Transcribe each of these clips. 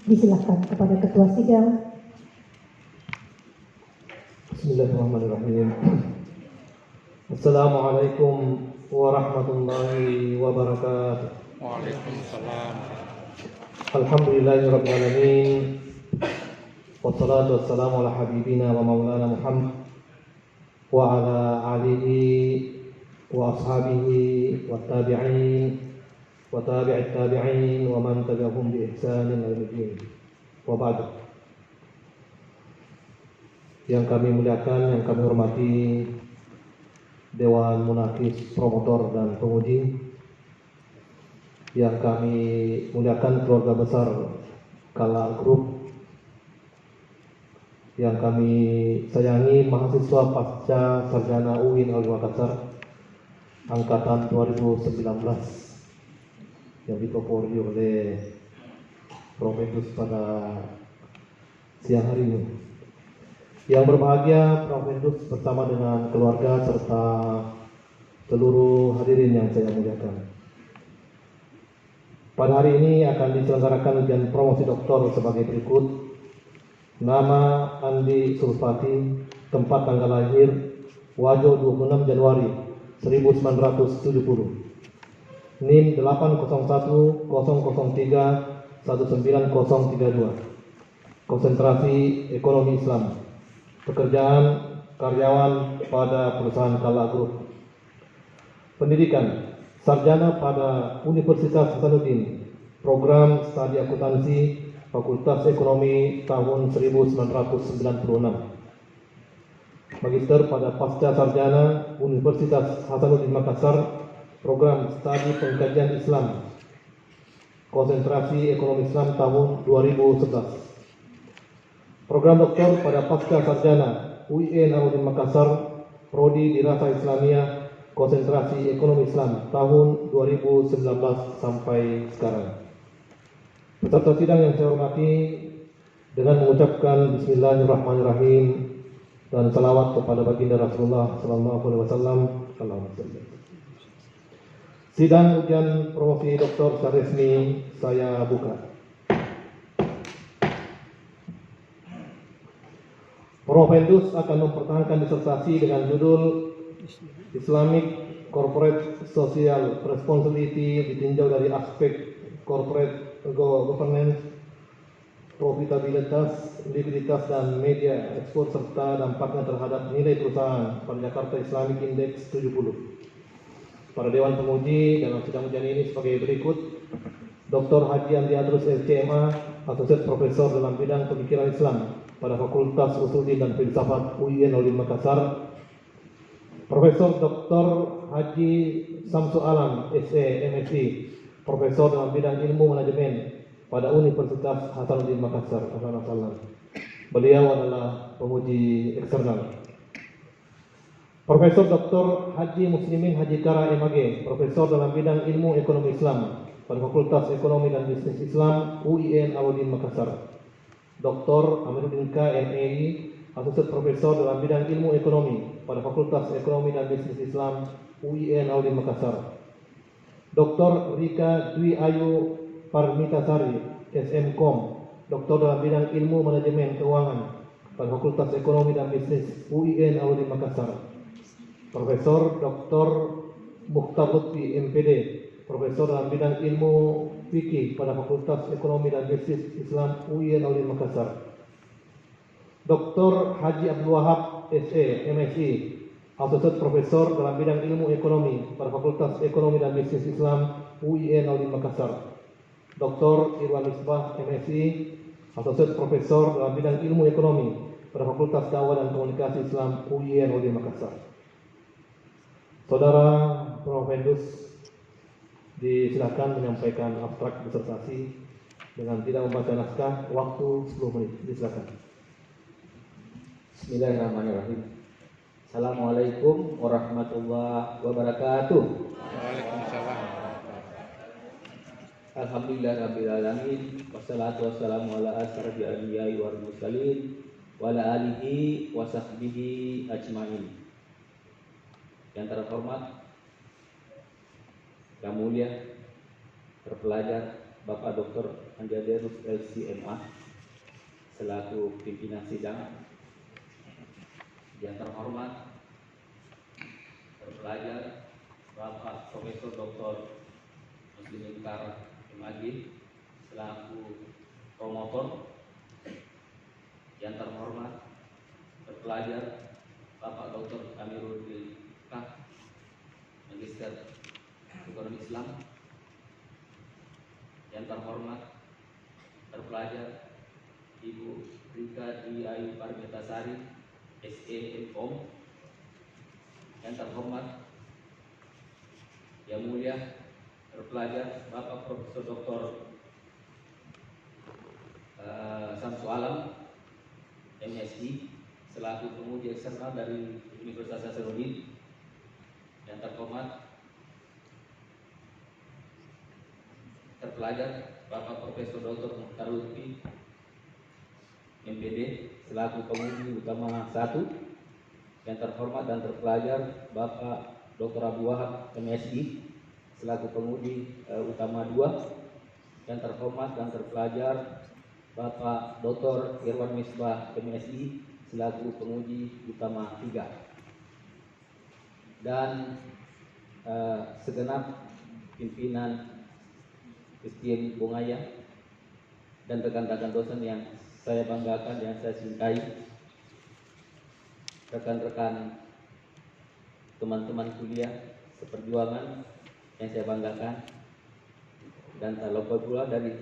Disilahkan kepada Ketua Sidang. Bismillahirrahmanirrahim. Assalamualaikum warahmatullahi wabarakatuh. Waalaikumsalam. Alhamdulillahirabbil alamin. Wassalatu wassalamu ala habibina wa maulana Muhammad wa ala alihi wa ashabihi wa tabi'in wa tabi'it tabi'in wa man tabi'ahum bi ihsanin ila yaumil wa ba'd. Yang kami muliakan, yang kami hormati Dewan Munakis Promotor dan Penguji, yang kami muliakan keluarga besar Kala Group, yang kami sayangi mahasiswa pasca sarjana UIN Al Makassar angkatan 2019 yang diprovodi oleh Profesor pada siang hari ini. Yang berbahagia Profesor bersama dengan keluarga serta seluruh hadirin yang saya muliakan. Pada hari ini akan diselenggarakan ujian promosi doktor sebagai berikut. Nama Andi Sulfati, tempat tanggal lahir Wajo 26 Januari 1970. NIM 80100319032. Konsentrasi ekonomi Islam. Pekerjaan karyawan pada perusahaan Kala Group. Pendidikan sarjana pada Universitas Hasanuddin, program studi akuntansi, Fakultas Ekonomi tahun 1996. Magister pada pasca sarjana Universitas Hasanuddin Makassar, program studi pengkajian Islam, konsentrasi ekonomi Islam tahun 2011. Program doktor pada pasca sarjana UIN Alauddin Makassar, prodi dirasa Islamiyah, konsentrasi ekonomi Islam tahun 2019 sampai sekarang. Peserta sidang yang saya hormati, dengan mengucapkan Bismillahirrahmanirrahim dan salawat kepada baginda Rasulullah SAW. Sidang ujian promosi doktor secara resmi saya buka. Profesor akan mempertahankan disertasi dengan judul Islamic Corporate Social Responsibility ditinjau dari aspek corporate governance, profitabilitas, likuiditas dan media ekspor serta dampaknya terhadap nilai perusahaan pada Jakarta Islamic Index 70. Para Dewan Penguji dalam sidang ujian ini sebagai berikut. Dr. Haji Andi Adrus LCMA, Asosiat Profesor dalam bidang pemikiran Islam pada Fakultas Usuluddin dan Filsafat UIN Alauddin Makassar. Profesor Dr. Haji Samsu Alam, SE, MSc, Profesor dalam bidang ilmu manajemen pada Universitas Hasanuddin Makassar. Beliau adalah penguji eksternal. Profesor Dr. Haji Muslimin Haji Kara MAG, Profesor dalam bidang ilmu ekonomi Islam pada Fakultas Ekonomi dan Bisnis Islam UIN Alauddin Makassar. Dr. Amiruddin K. MAI, Asosiat Profesor dalam bidang ilmu ekonomi pada Fakultas Ekonomi dan Bisnis Islam UIN Alauddin Makassar. Dr. Rika Dwi Ayu Parmitasari, SMKOM, Doktor dalam bidang ilmu manajemen keuangan pada Fakultas Ekonomi dan Bisnis UIN Alauddin Makassar. Profesor Dr. Mukhtar Lutfi, MPD, Profesor dalam bidang ilmu fikih pada Fakultas Ekonomi dan Bisnis Islam UIN Alauddin Makassar. Dr. Haji Abdul Wahab, SE, MSc, Asosiat Profesor dalam bidang ilmu ekonomi pada Fakultas Ekonomi dan Bisnis Islam UIN Alauddin Makassar. Dr. Irwan Misbah, MSc, Asosiat Profesor dalam bidang ilmu ekonomi pada Fakultas Dakwah dan Komunikasi Islam UIN Alauddin Makassar. Saudara Profesor disilakan menyampaikan abstrak disertasi dengan tidak membaca naskah, waktu 10 menit. Disilakan. Bismillahirrahmanirrahim. Assalamualaikum warahmatullahi wabarakatuh. Waalaikumsalam. Alhamdulillahirabbil alamin, wassalatu wassalamu ala asyrofil anbiya'i wal mursalin wa ala alihi wa sahbihi ajmain. Yang terhormat, yang mulia, terpelajar, Bapak Dr. Andiaderus LCMA selaku pimpinan sidang. Yang terhormat terpelajar Bapak Profesor Dr. Muslimin Kar MAG selaku promotor. Yang terhormat terpelajar Bapak Dr. Amiruddin K, Magister Ekonomi Islam. Yang terhormat terpelajar Ibu Rika Dwi Ayu Parmetasari, SE.Com. Yang terhormat Yang Mulia terpelajar Bapak Profesor Dr. Samsu Alam, MSI, selaku penguji eksternal dari Universitas Hasanuddin. Yang terhormat terpelajar Bapak Profesor Dr. Mukhtar Lutfi, MPD, selaku penguji utama 1. Yang terhormat dan terpelajar Bapak Dr. Abu Wahab, MSI, selaku penguji utama 2. Yang terhormat dan terpelajar Bapak Dr. Irwan Misbah, MSI, selaku penguji utama 3. Dan segenap pimpinan Istimewa Bungaya dan rekan-rekan dosen yang saya banggakan, yang saya cintai, rekan-rekan teman-teman kuliah seperjuangan yang saya banggakan, dan tak lupa pula dari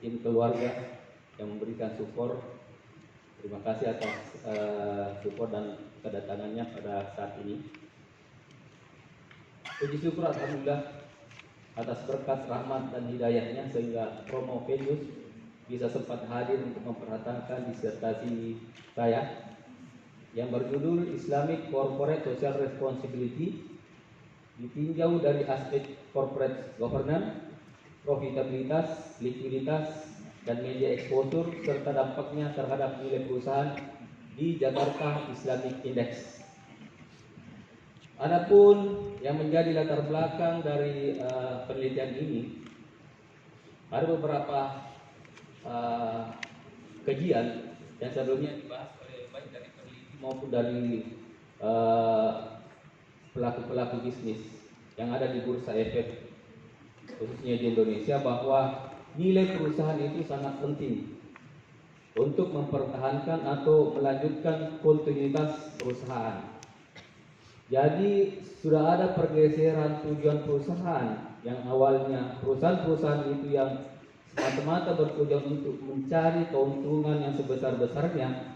tim keluarga yang memberikan support. Terima kasih atas support dan kedatangannya pada saat ini. Puji syukur alhamdulillah atas berkat rahmat dan hidayahnya sehingga Promo Venus bisa sempat hadir untuk memperhatikan disertasi saya yang berjudul Islamic Corporate Social Responsibility, ditinjau dari aspek corporate governance, profitabilitas, likuiditas, dan media exposure serta dampaknya terhadap nilai perusahaan di Jakarta Islamic Index. Adapun yang menjadi latar belakang dari penelitian ini, ada beberapa kajian yang sebelumnya dibahas oleh baik dari peneliti maupun dari pelaku-pelaku bisnis yang ada di Bursa Efek khususnya di Indonesia, bahwa nilai perusahaan itu sangat penting untuk mempertahankan atau melanjutkan kontinuitas perusahaan. Jadi sudah ada pergeseran tujuan perusahaan yang awalnya perusahaan-perusahaan itu yang semata-mata bertujuan untuk mencari keuntungan yang sebesar-besarnya,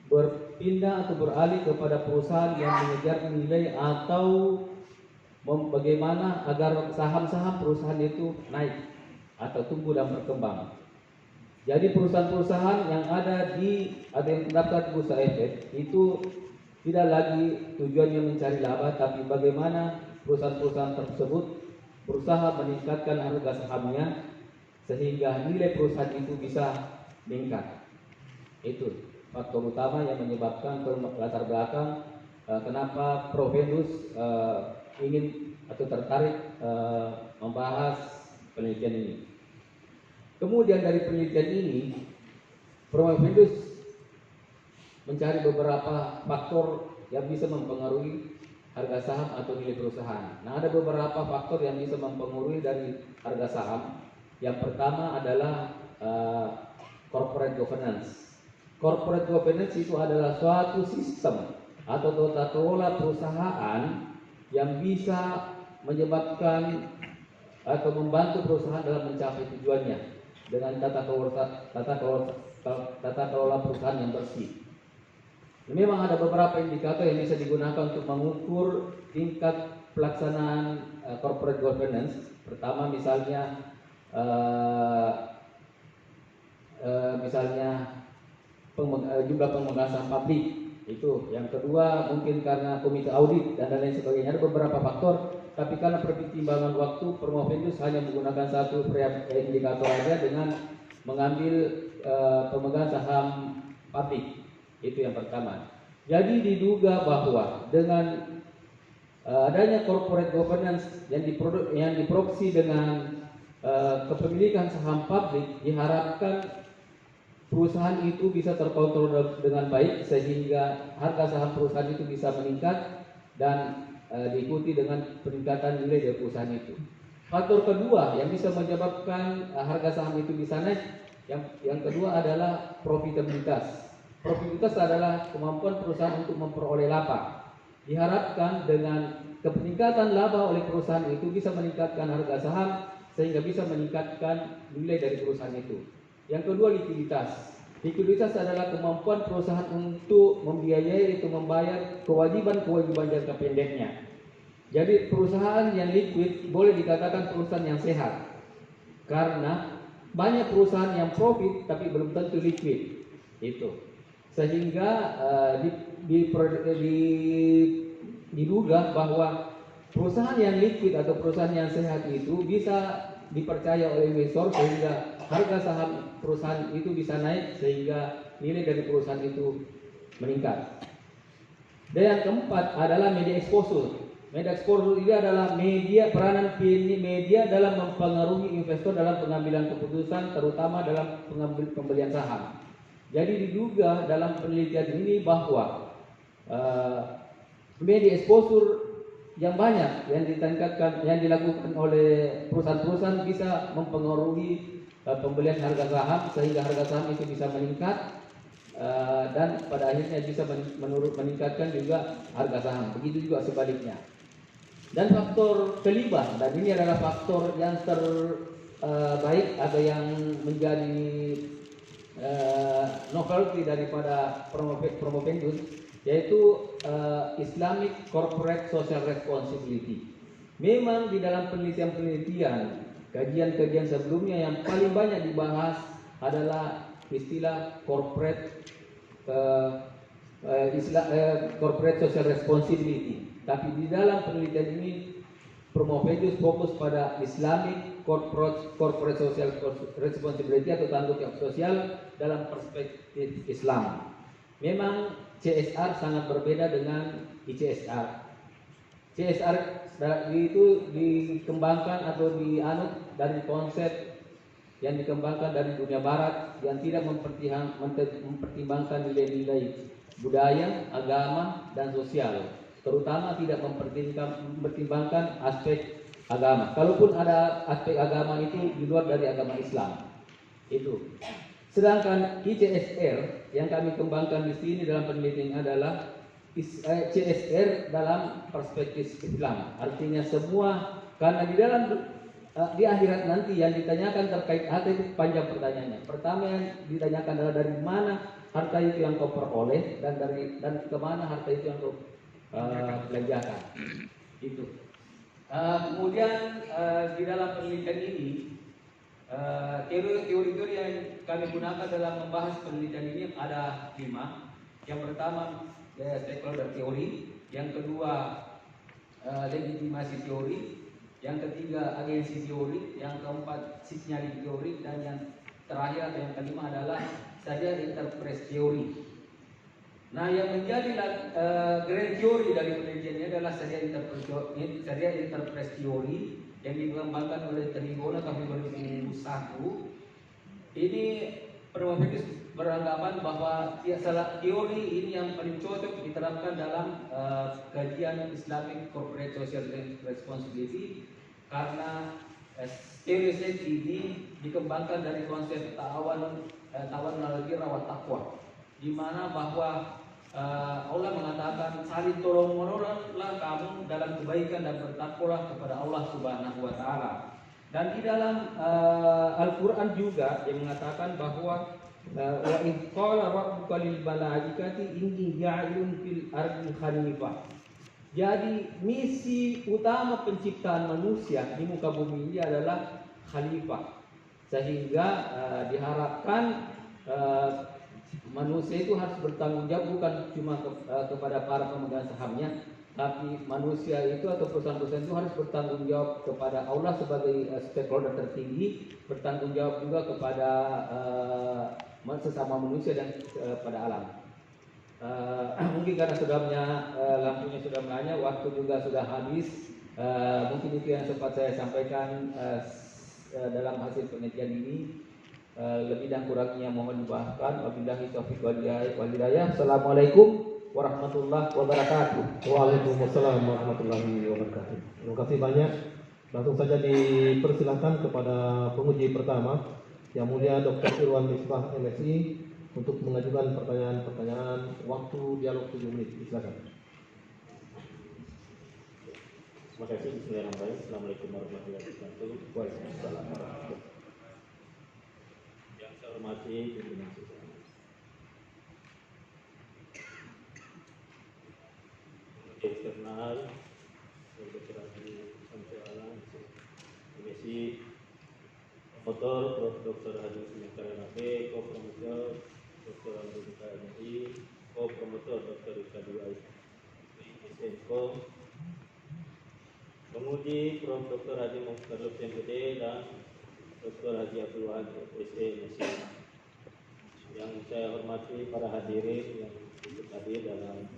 berpindah atau beralih kepada perusahaan yang mengejar nilai atau bagaimana agar saham-saham perusahaan itu naik atau tumbuh dan berkembang. Jadi perusahaan-perusahaan yang ada yang terdaftar di Bursa Efek itu tidak lagi tujuannya mencari laba, tapi bagaimana perusahaan-perusahaan tersebut berusaha meningkatkan harga sahamnya sehingga nilai perusahaan itu bisa meningkat. Itu faktor utama yang menyebabkan latar belakang kenapa Prof. Venus ingin atau tertarik membahas penelitian ini. Kemudian dari penelitian ini, Prof. Venus mencari beberapa faktor yang bisa mempengaruhi harga saham atau nilai perusahaan. Nah, ada beberapa faktor yang bisa mempengaruhi dari harga saham. Yang pertama adalah corporate governance. Corporate governance itu adalah suatu sistem atau tata kelola perusahaan yang bisa menyebabkan atau membantu perusahaan dalam mencapai tujuannya dengan tata kelola perusahaan yang bersih. Memang ada beberapa indikator yang bisa digunakan untuk mengukur tingkat pelaksanaan corporate governance. Pertama misalnya jumlah pemegang saham publik. Itu. Yang kedua mungkin karena komite audit dan lain sebagainya. Ada beberapa faktor, tapi karena pertimbangan waktu, Prof. Venus hanya menggunakan satu indikator saja dengan mengambil pemegang saham publik. Itu yang pertama. Jadi diduga bahwa dengan adanya corporate governance yang diproduksi dengan kepemilikan saham publik, diharapkan perusahaan itu bisa terkontrol dengan baik sehingga harga saham perusahaan itu bisa meningkat dan diikuti dengan peningkatan nilai dari perusahaan itu. Faktor kedua yang bisa menyebabkan harga saham itu bisa naik, yang kedua adalah profitabilitas. Profitabilitas adalah kemampuan perusahaan untuk memperoleh laba. Diharapkan dengan peningkatan laba oleh perusahaan itu bisa meningkatkan harga saham sehingga bisa meningkatkan nilai dari perusahaan itu. Yang kedua, likuiditas. Likuiditas adalah kemampuan perusahaan untuk membiayai atau membayar kewajiban-kewajiban jangka pendeknya. Jadi perusahaan yang liquid boleh dikatakan perusahaan yang sehat, karena banyak perusahaan yang profit tapi belum tentu liquid. Itu sehingga diduga bahwa perusahaan yang liquid atau perusahaan yang sehat itu bisa dipercaya oleh investor sehingga harga saham perusahaan itu bisa naik sehingga nilai dari perusahaan itu meningkat. Dan yang keempat adalah media exposure. Media exposure ini adalah peranan media dalam mempengaruhi investor dalam pengambilan keputusan, terutama dalam pembelian saham. Jadi diduga dalam penelitian ini bahwa media exposure yang banyak yang dilakukan oleh perusahaan-perusahaan bisa mempengaruhi pembelian harga saham sehingga harga saham itu bisa meningkat dan pada akhirnya bisa meningkatkan juga harga saham. Begitu juga sebaliknya. Dan faktor kelima, dan ini adalah faktor yang terbaik atau yang menjadi novelty daripada Promovendus, yaitu Islamic Corporate Social Responsibility. Memang di dalam penelitian-penelitian, kajian-kajian sebelumnya yang paling banyak dibahas adalah istilah corporate social responsibility. Tapi di dalam penelitian ini Promovendus fokus pada Islamic Corporate Social Responsibility atau tanggung jawab sosial dalam perspektif Islam. Memang CSR sangat berbeda dengan ICSR. CSR itu dikembangkan atau dianut dari konsep yang dikembangkan dari dunia barat yang tidak mempertimbangkan nilai-nilai budaya, agama, dan sosial, terutama tidak mempertimbangkan aspek agama. Kalaupun ada aspek agama itu di luar dari agama Islam. Itu. Sedangkan ICSR yang kami kembangkan di sini dalam penelitian adalah CSR dalam perspektif Islam. Artinya semua, karena di akhirat nanti yang ditanyakan terkait harta itu panjang pertanyaannya. Pertama yang ditanyakan adalah dari mana harta itu yang kau peroleh dan kemana harta itu yang kau belanjakan. Itu. Kemudian di dalam penelitian ini teori-teori yang kami gunakan dalam membahas penelitian ini ada 5. Yang pertama stakeholder teori, yang kedua legitimasi teori, yang ketiga agensi teori, yang keempat signaling teori, dan yang terakhir atau yang kelima adalah saja interpret teori. Nah, yang menjadi grand teori dari penelitian ini adalah saja interpret teori yang dikembangkan oleh Tribona tahun 2001. Ini Promovendus beranggapan bahwa teori ini yang paling cocok diterapkan dalam kajian Islamic Corporate Social Responsibility karena teori ini dikembangkan dari konsep ta'awun al-birra wa taqwa, di mana bahwa Allah mengatakan saling tolong menolonglah kamu dalam kebaikan dan bertakwalah kepada Allah Subhanahu wa taala. Dan di dalam Al-Qur'an juga yang mengatakan bahwa wa idh qala rabbuka lil malaikati inni ja'ilun fil ardi khalifah. Jadi misi utama penciptaan manusia di muka bumi ini adalah khalifah. Sehingga diharapkan manusia itu harus bertanggung jawab bukan cuma kepada para pemegang sahamnya, tapi manusia itu atau perusahaan-perusahaan itu harus bertanggung jawab kepada Allah sebagai stakeholder tertinggi, bertanggung jawab juga kepada sesama manusia dan pada alam. Mungkin karena lampunya sudah menyala, waktu juga sudah habis. Mungkin itu yang sempat saya sampaikan dalam hasil penelitian ini. Lebih dan kurangnya mohon dimaafkan. Wabillahi taufiq wal hidayah. Assalamualaikum warahmatullahi wabarakatuh. Waalaikumsalam warahmatullahi wabarakatuh. Terima kasih banyak. Langsung saja dipersilahkan kepada penguji pertama, Yang Mulia Dr. Irwan Misbah, MSI, untuk mengajukan pertanyaan-pertanyaan. Waktu dialog 7 menit. Silakan. Terima kasih. Bismillahirrahmanirrahim. Assalamualaikum warahmatullahi wabarakatuh. Waalaikumsalam warahmatullahi wabarakatuh. Yang saya hormati pimpinan siswa, eksternal, Dr. Haji Samsul Alam, MSI, promotor Prof. Dr. Haji Sumitara Nabe, co-promotor Dr. Amrulika MSI, co-promotor Dr. Rika Dwi SNKO, penguji Prof. Dr. Haji Mukhtar Lutfi MPD dan Dr. Haji Abdul Wahab SE MSI. Yang saya hormati para hadirin yang ikut hadir dalam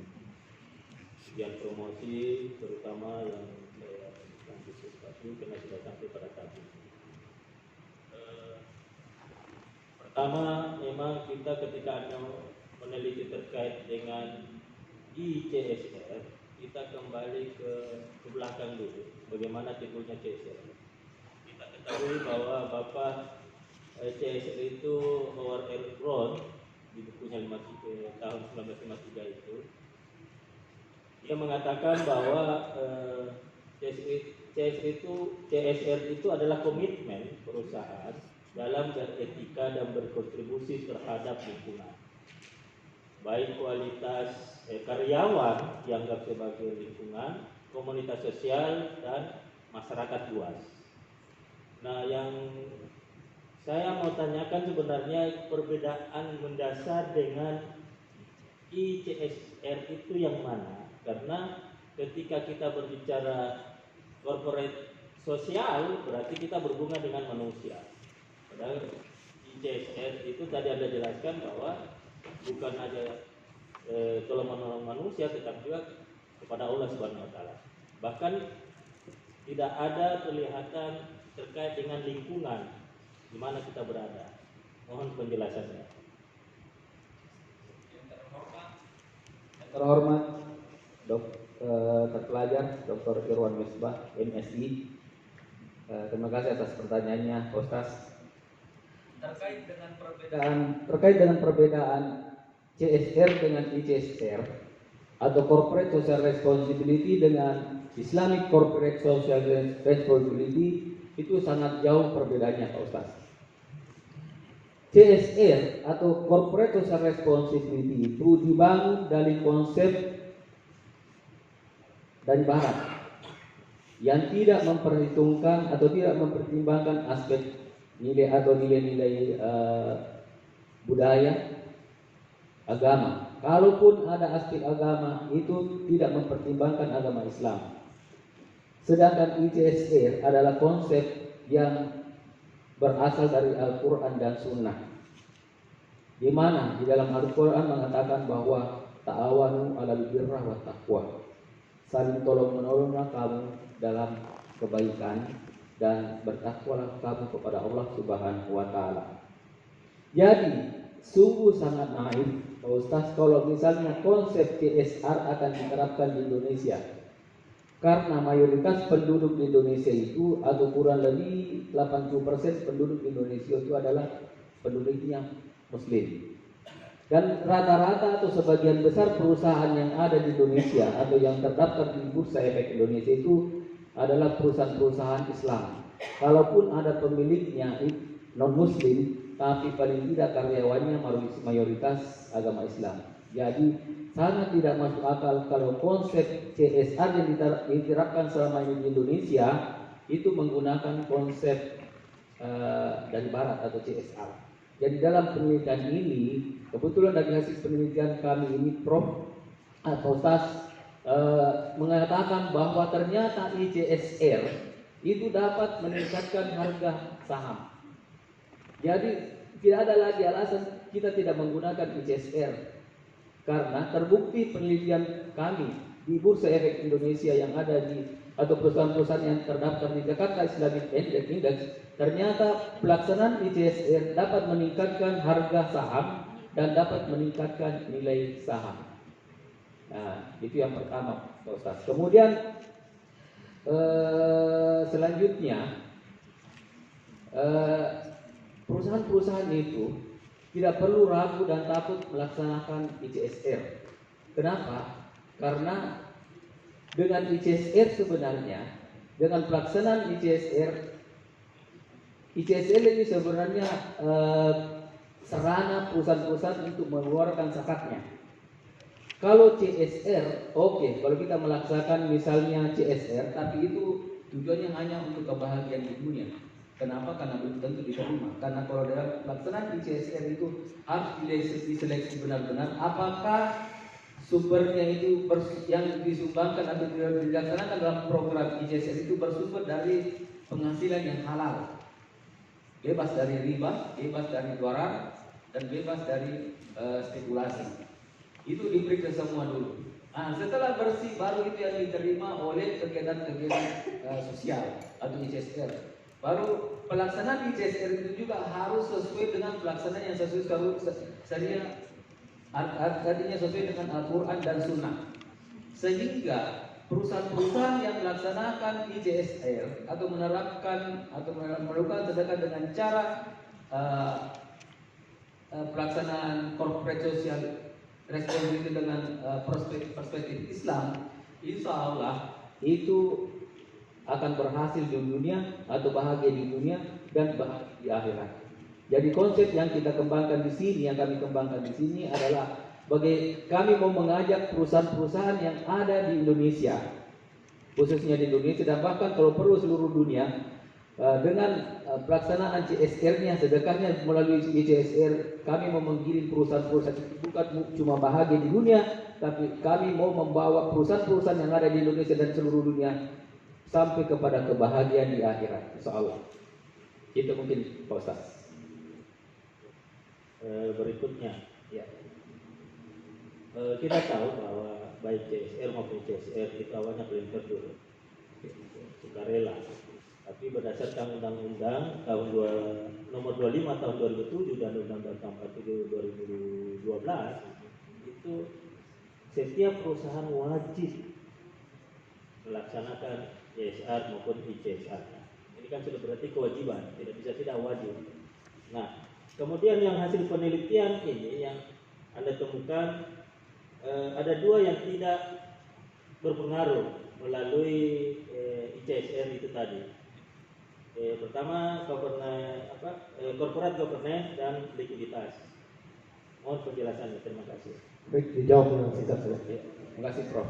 ujian promosi, terutama yang saya antisipasi karena sudah sampai pada tahap ini. Pertama, memang kita ketika meneliti terkait dengan ICSR, kita kembali ke belakang dulu, bagaimana timbulnya CSR. Kita ketahui bahwa Bapak CSR itu Howard R. Brown di bukunya tahun 1953 itu, dia mengatakan bahwa CSR itu adalah komitmen perusahaan dalam beretika dan berkontribusi terhadap lingkungan, baik kualitas karyawan dianggap sebagai lingkungan, komunitas sosial, dan masyarakat luas. Nah, yang saya mau tanyakan sebenarnya perbedaan mendasar dengan ICSR itu yang mana? Karena ketika kita berbicara corporate sosial, berarti kita berhubungan dengan manusia. Padahal ICSR itu tadi Anda jelaskan bahwa bukan hanya tolong menolong manusia, tetapi juga kepada Allah Subhanahu wa taala. Bahkan tidak ada kelihatan terkait dengan lingkungan di mana kita berada. Mohon penjelasannya. Yang terhormat terpelajar Dr. Irwan Misbah, MSI. Terima kasih atas pertanyaannya, Ustaz. Terkait dengan perbedaan CSR dengan ICSR atau Corporate Social Responsibility dengan Islamic Corporate Social Responsibility, itu sangat jauh perbedaannya, Pak Ustaz. CSR atau Corporate Social Responsibility itu dibangun dari konsep dari Barat yang tidak memperhitungkan atau tidak mempertimbangkan aspek nilai atau nilai-nilai budaya, agama. Kalaupun ada aspek agama, itu tidak mempertimbangkan agama Islam. Sedangkan ICSR adalah konsep yang berasal dari Al-Quran dan Sunnah, di mana di dalam Al-Quran mengatakan bahwa ta'awanu 'alal birra wa taqwa, saling tolong menolonglah kamu dalam kebaikan dan bertakwalah kamu kepada Allah Subhanahu wa taala. Jadi sungguh sangat naif, Pak Ustaz, kalau misalnya konsep CSR akan diterapkan di Indonesia. Karena mayoritas penduduk di Indonesia itu atau kurang lebih 80% penduduk Indonesia itu adalah penduduk yang muslim. Dan rata-rata atau sebagian besar perusahaan yang ada di Indonesia atau yang terdaftar di Bursa Efek Indonesia itu adalah perusahaan-perusahaan Islam. Kalaupun ada pemiliknya non-muslim, tapi paling tidak karyawannya mayoritas agama Islam. Jadi sangat tidak masuk akal kalau konsep CSR yang diterapkan selama ini di Indonesia itu menggunakan konsep dari Barat atau CSR. Jadi dalam penelitian ini, kebetulan dari hasil penelitian kami ini, Prof. atau SAS mengatakan bahwa ternyata ICSR itu dapat meningkatkan harga saham. Jadi tidak ada lagi alasan kita tidak menggunakan ICSR. Karena terbukti penelitian kami di Bursa Efek Indonesia yang ada di atau perusahaan-perusahaan yang terdaftar di Jakarta Islamic Index, ternyata pelaksanaan ICSR dapat meningkatkan harga saham dan dapat meningkatkan nilai saham. Nah, itu yang pertama, Pak Ustaz. Kemudian selanjutnya perusahaan-perusahaan itu tidak perlu ragu dan takut melaksanakan ICSR. Kenapa? Karena dengan ICSR sebenarnya, dengan pelaksanaan ICSR ini sebenarnya sarana perusahaan-perusahaan untuk mengeluarkan zakatnya. Kalau CSR, oke, kalau kita melaksanakan misalnya CSR, tapi itu tujuannya hanya untuk kebahagiaan di dunia. Kenapa? Karena belum tentu diterima. Karena kalau dalam pelaksanaan ICSR itu harus diseleksi benar-benar apakah sumbernya itu yang disumbangkan atau dilaksanakan dalam program ICSR itu bersumber dari penghasilan yang halal, bebas dari riba, bebas dari dolar, dan bebas dari spekulasi. Itu diberi ke semua dulu. Nah, setelah bersih baru itu yang diterima oleh kegiatan-kegiatan sosial atau ICSR. Baru pelaksanaan ICSR itu juga harus sesuai dengan pelaksanaan yang sesuai syariah. Artinya sesuai dengan Al-Quran dan Sunnah. Sehingga perusahaan-perusahaan yang melaksanakan ICSR atau menerapkan atau melakukan sedekah dengan cara pelaksanaan corporate social responsibility dengan perspektif Islam, insya Allah itu akan berhasil di dunia atau bahagia di dunia dan bahagia di akhirat. Jadi konsep yang kita kembangkan di sini, yang kami kembangkan di sini adalah kami mau mengajak perusahaan-perusahaan yang ada di Indonesia, khususnya di Indonesia dan bahkan kalau perlu seluruh dunia, dengan pelaksanaan CSR-nya, sedekahnya melalui ICSR, kami mau menggiring perusahaan-perusahaan itu bukan cuma bahagia di dunia, tapi kami mau membawa perusahaan-perusahaan yang ada di Indonesia dan seluruh dunia sampai kepada kebahagiaan di akhirat, insya Allah. Itu mungkin Pak Ustaz. Berikutnya, ya. Kita tahu bahwa baik CSR maupun CSR itu awalnya perintah dulu, sukarela. Tapi berdasarkan Undang-Undang nomor 25 tahun 2007 dan Undang-Undang 47 2012 itu setiap perusahaan wajib melaksanakan CSR maupun ICSR. Ini kan sudah berarti kewajiban, tidak wajib. Nah, kemudian yang hasil penelitian ini yang Anda temukan ada dua yang tidak berpengaruh melalui ICSR itu tadi. Pertama corporate governance dan likuiditas. Mohon penjelasannya, terima kasih. Baik, dijawab dengan singkat saja. Terima kasih Prof.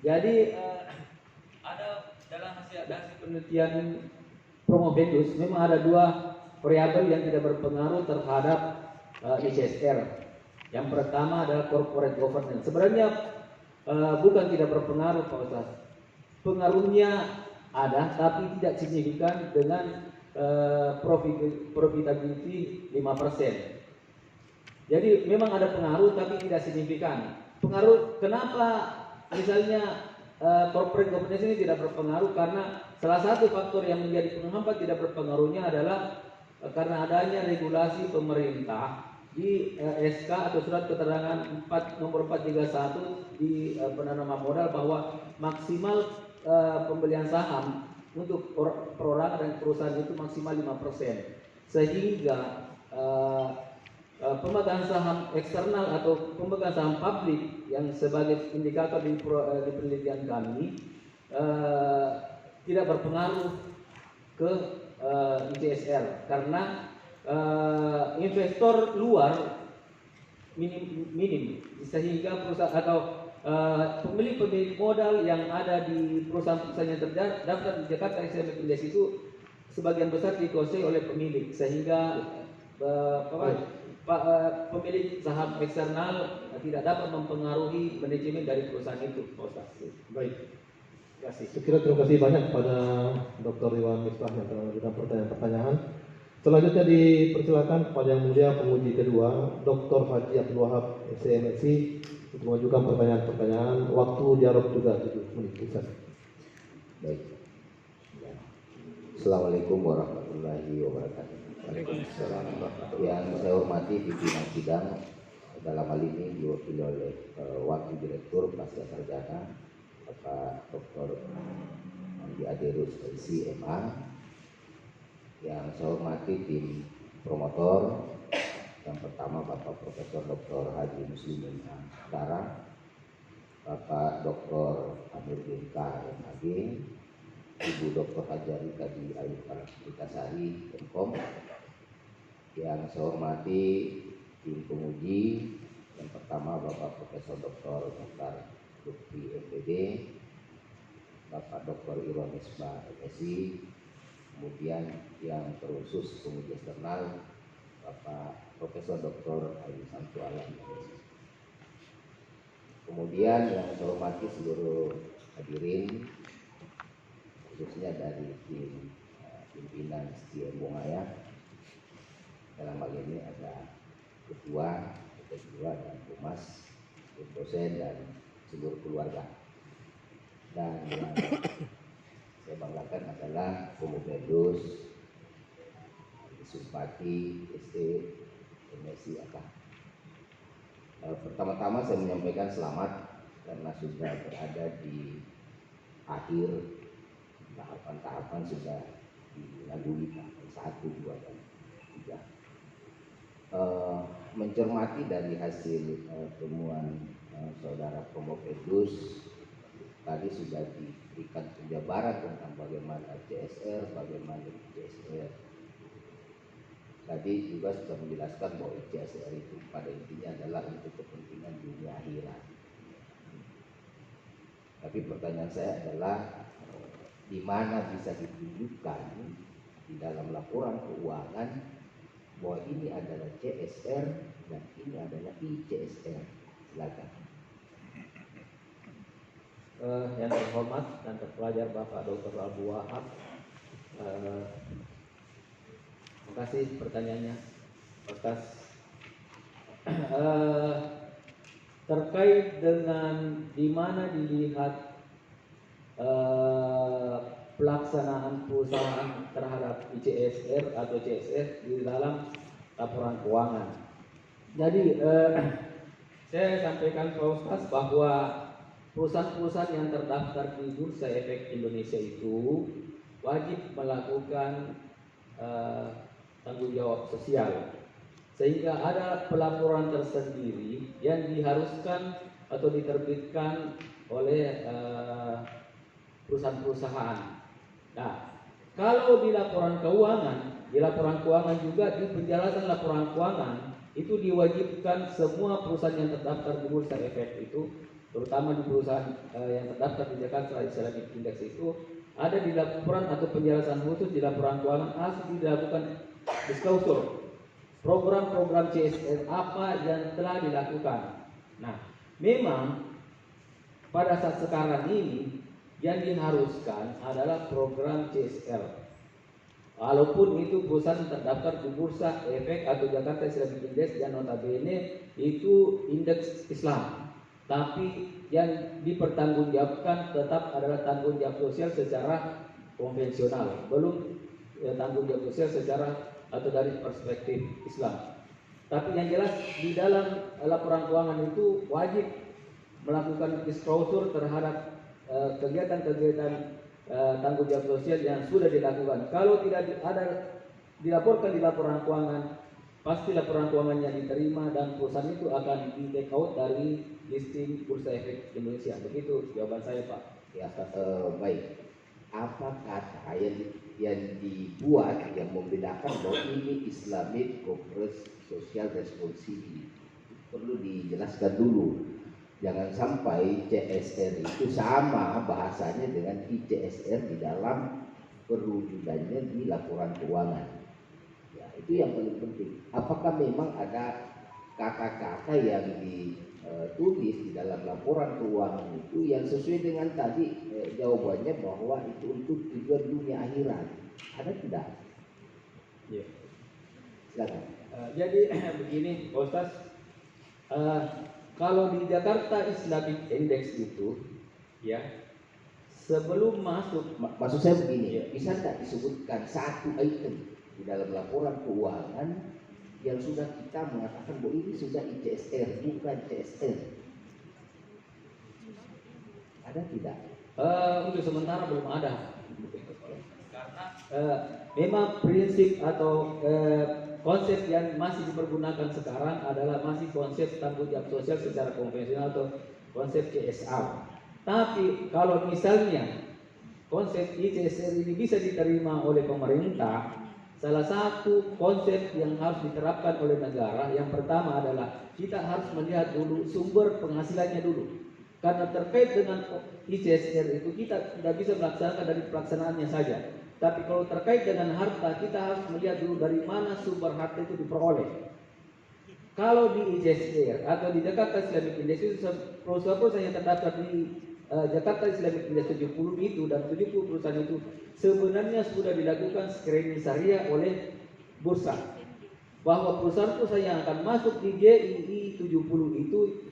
Jadi ada dalam hasil penelitian Promobendus memang ada dua variabel yang tidak berpengaruh terhadap ICSR. Yang pertama adalah corporate governance. Sebenarnya bukan tidak berpengaruh Pak Ustaz. Pengaruhnya ada tapi tidak signifikan dengan profitability 5%. Jadi memang ada pengaruh tapi tidak signifikan. Pengaruh kenapa misalnya corporate governance ini tidak berpengaruh? Karena salah satu faktor yang menjadi penghambat tidak berpengaruhnya adalah karena adanya regulasi pemerintah di SK atau surat keterangan nomor 431 di penanaman modal bahwa maksimal pembelian saham untuk perorangan dan perusahaan itu maksimal 5%. Sehingga pemegang saham eksternal atau pemegang saham publik yang sebagai indikator di penelitian kami tidak berpengaruh ke ICSR karena investor luar minim sehingga perusahaan atau pemilik modal yang ada di perusahaan-perusahaan yang terdaftar di Jakarta Islamic Index itu sebagian besar dikuasai oleh pemilik sehingga pemilik saham eksternal tidak dapat mempengaruhi manajemen dari perusahaan itu. Baik. Terima kasih banyak kepada Dr. Iwan Misbah yang telah memberikan pertanyaan-pertanyaan. Selanjutnya dipersilakan kepada Yang Mulia penguji kedua, Dr. Haji Abdul Wahab, SMSI, untuk mengajukan pertanyaan-pertanyaan. Waktu dialog juga 7 menit. Baik. Assalamualaikum warahmatullahi wabarakatuh. Waalaikumsalam. Yang saya hormati pimpinan sidang, dalam hal ini diwakili oleh Wakil Direktur Pasca Sarjana Bapak Dr. Andi Aderus SIMA. Yang saya hormati tim promotor, yang pertama Bapak Profesor Dr. Haji Muslimin Dara, Bapak Dr. Amiruddin K. MAG, Ibu Dr. Hajari Kadi Ayu Parasari Kemkom. Yang saya hormati tim penguji, yang pertama Bapak Profesor Dr. Mukhtar Lutfi MPD, Bapak Dr. Irwan Misbah MSI, kemudian yang terkhusus penguji eksternal Bapak Profesor Dr. Ali Samsu Alam MSI. Kemudian yang saya hormati seluruh hadirin, khususnya dari tim pimpinan STM Bungaya. Dalam hal ini ada ketua dan humas, dosen dan seluruh keluarga. Dan yang saya banggakan adalah Komodus, Sumpati, ST, MSI apa. Pertama-tama saya menyampaikan selamat karena sudah berada di akhir tahapan-tahapan, sudah dilalui tahapan 1, 2, dan 3. Mencermati dari hasil temuan saudara Komodus, tadi sudah diberikan penjabaran tentang bagaimana CSR, bagaimana ICSR. Tadi juga sudah menjelaskan bahwa ICSR itu pada intinya adalah untuk kepentingan dunia akhirat. Tapi pertanyaan saya adalah di mana bisa ditunjukkan di dalam laporan keuangan bahwa ini adalah CSR dan ini adalah ICSR. Silakan. Yang terhormat dan terpelajar Bapak Dr. Abdul Wahab, terima kasih pertanyaannya. Terkait dengan di mana dilihat pelaksanaan perusahaan terhadap ICSR atau CSR di dalam laporan keuangan. Jadi saya sampaikan Pak Ustaz bahwa perusahaan-perusahaan yang terdaftar di Bursa Efek Indonesia itu wajib melakukan tanggung jawab sosial, sehingga ada pelaporan tersendiri yang diharuskan atau diterbitkan oleh perusahaan-perusahaan. Nah, kalau di laporan keuangan juga di penjelasan laporan keuangan itu diwajibkan semua perusahaan yang terdaftar di Bursa Efek itu, terutama di perusahaan yang terdaftar di Jakarta Islamic Index itu, ada di laporan atau penjelasan khusus di laporan keuangan harus dilakukan disclosure program-program CSR apa yang telah dilakukan. Nah, memang pada saat sekarang ini yang diharuskan adalah program CSR. Walaupun itu perusahaan terdaftar di Bursa Efek atau Jakarta Islamic Index yang notabene itu indeks Islam, tapi yang dipertanggungjawabkan tetap adalah tanggung jawab sosial secara konvensional, belum tanggung jawab sosial secara atau dari perspektif Islam. Tapi yang jelas di dalam laporan keuangan itu wajib melakukan disclosure terhadap kegiatan-kegiatan tanggung jawab sosial yang sudah dilakukan. Kalau tidak ada dilaporkan di laporan keuangan, pasti laporan keuangannya diterima dan perusahaan itu akan di take out dari listing Bursa Efek Indonesia. Begitu jawaban saya, Pak. Ya, baik. Apa kata yang dibuat yang membedakan bahwa ini Islamic Corporate Social Responsibility? Perlu dijelaskan dulu. Jangan sampai CSR itu sama bahasanya dengan ICSR di dalam perwujudannya di laporan keuangan. Ya, itu yang paling penting. Apakah memang ada kata-kata yang ditulis di dalam laporan keuangan itu yang sesuai dengan tadi jawabannya bahwa itu untuk tujuan dunia akhirat? Ada tidak? Ya. Silakan. Jadi begini, Pak Ustaz, kalau di Jakarta Islamic Index itu, ya, sebelum masuk, Maksud saya begini, bisa nggak disebutkan satu item di dalam laporan keuangan yang sudah kita mengatakan bahwa ini sudah ICSR bukan CSR? Ada tidak? untuk sementara belum ada. Karena memang prinsip atau konsep yang masih dipergunakan sekarang adalah masih konsep tanggung jawab sosial secara konvensional atau konsep CSR. Tapi kalau misalnya konsep ICSR ini bisa diterima oleh pemerintah, salah satu konsep yang harus diterapkan oleh negara yang pertama adalah kita harus melihat dulu sumber penghasilannya dulu. Karena terkait dengan ICSR itu kita tidak bisa melaksanakan dari pelaksanaannya saja. Tapi kalau terkait dengan harta, kita harus melihat dulu dari mana sumber harta itu diperoleh. Kalau di ICSR atau di Jakarta Islamic Index itu perusahaan-perusahaan yang terdaftar di Jakarta Islamic Index 70 itu dan 70 perusahaan itu sebenarnya sudah dilakukan screening syariah oleh bursa. Bahwa perusahaan-perusahaan yang akan masuk di GII 70 itu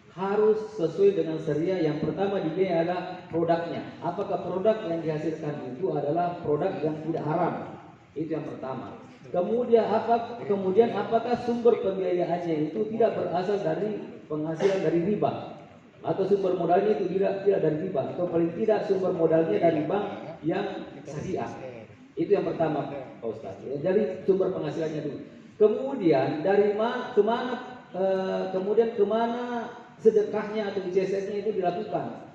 harus sesuai dengan syariah. Yang pertama dilihat adalah produknya. Apakah produk yang dihasilkan itu adalah produk yang tidak haram? Itu yang pertama. Kemudian apakah sumber pembiayaannya itu tidak berasal dari penghasilan dari riba, atau sumber modalnya itu tidak dari riba, atau paling tidak sumber modalnya dari bank yang syariah. Itu yang pertama, Pak Ustaz. Dari sumber penghasilannya dulu. Kemudian dari kemana sedekahnya atau ICSR-nya itu dilakukan?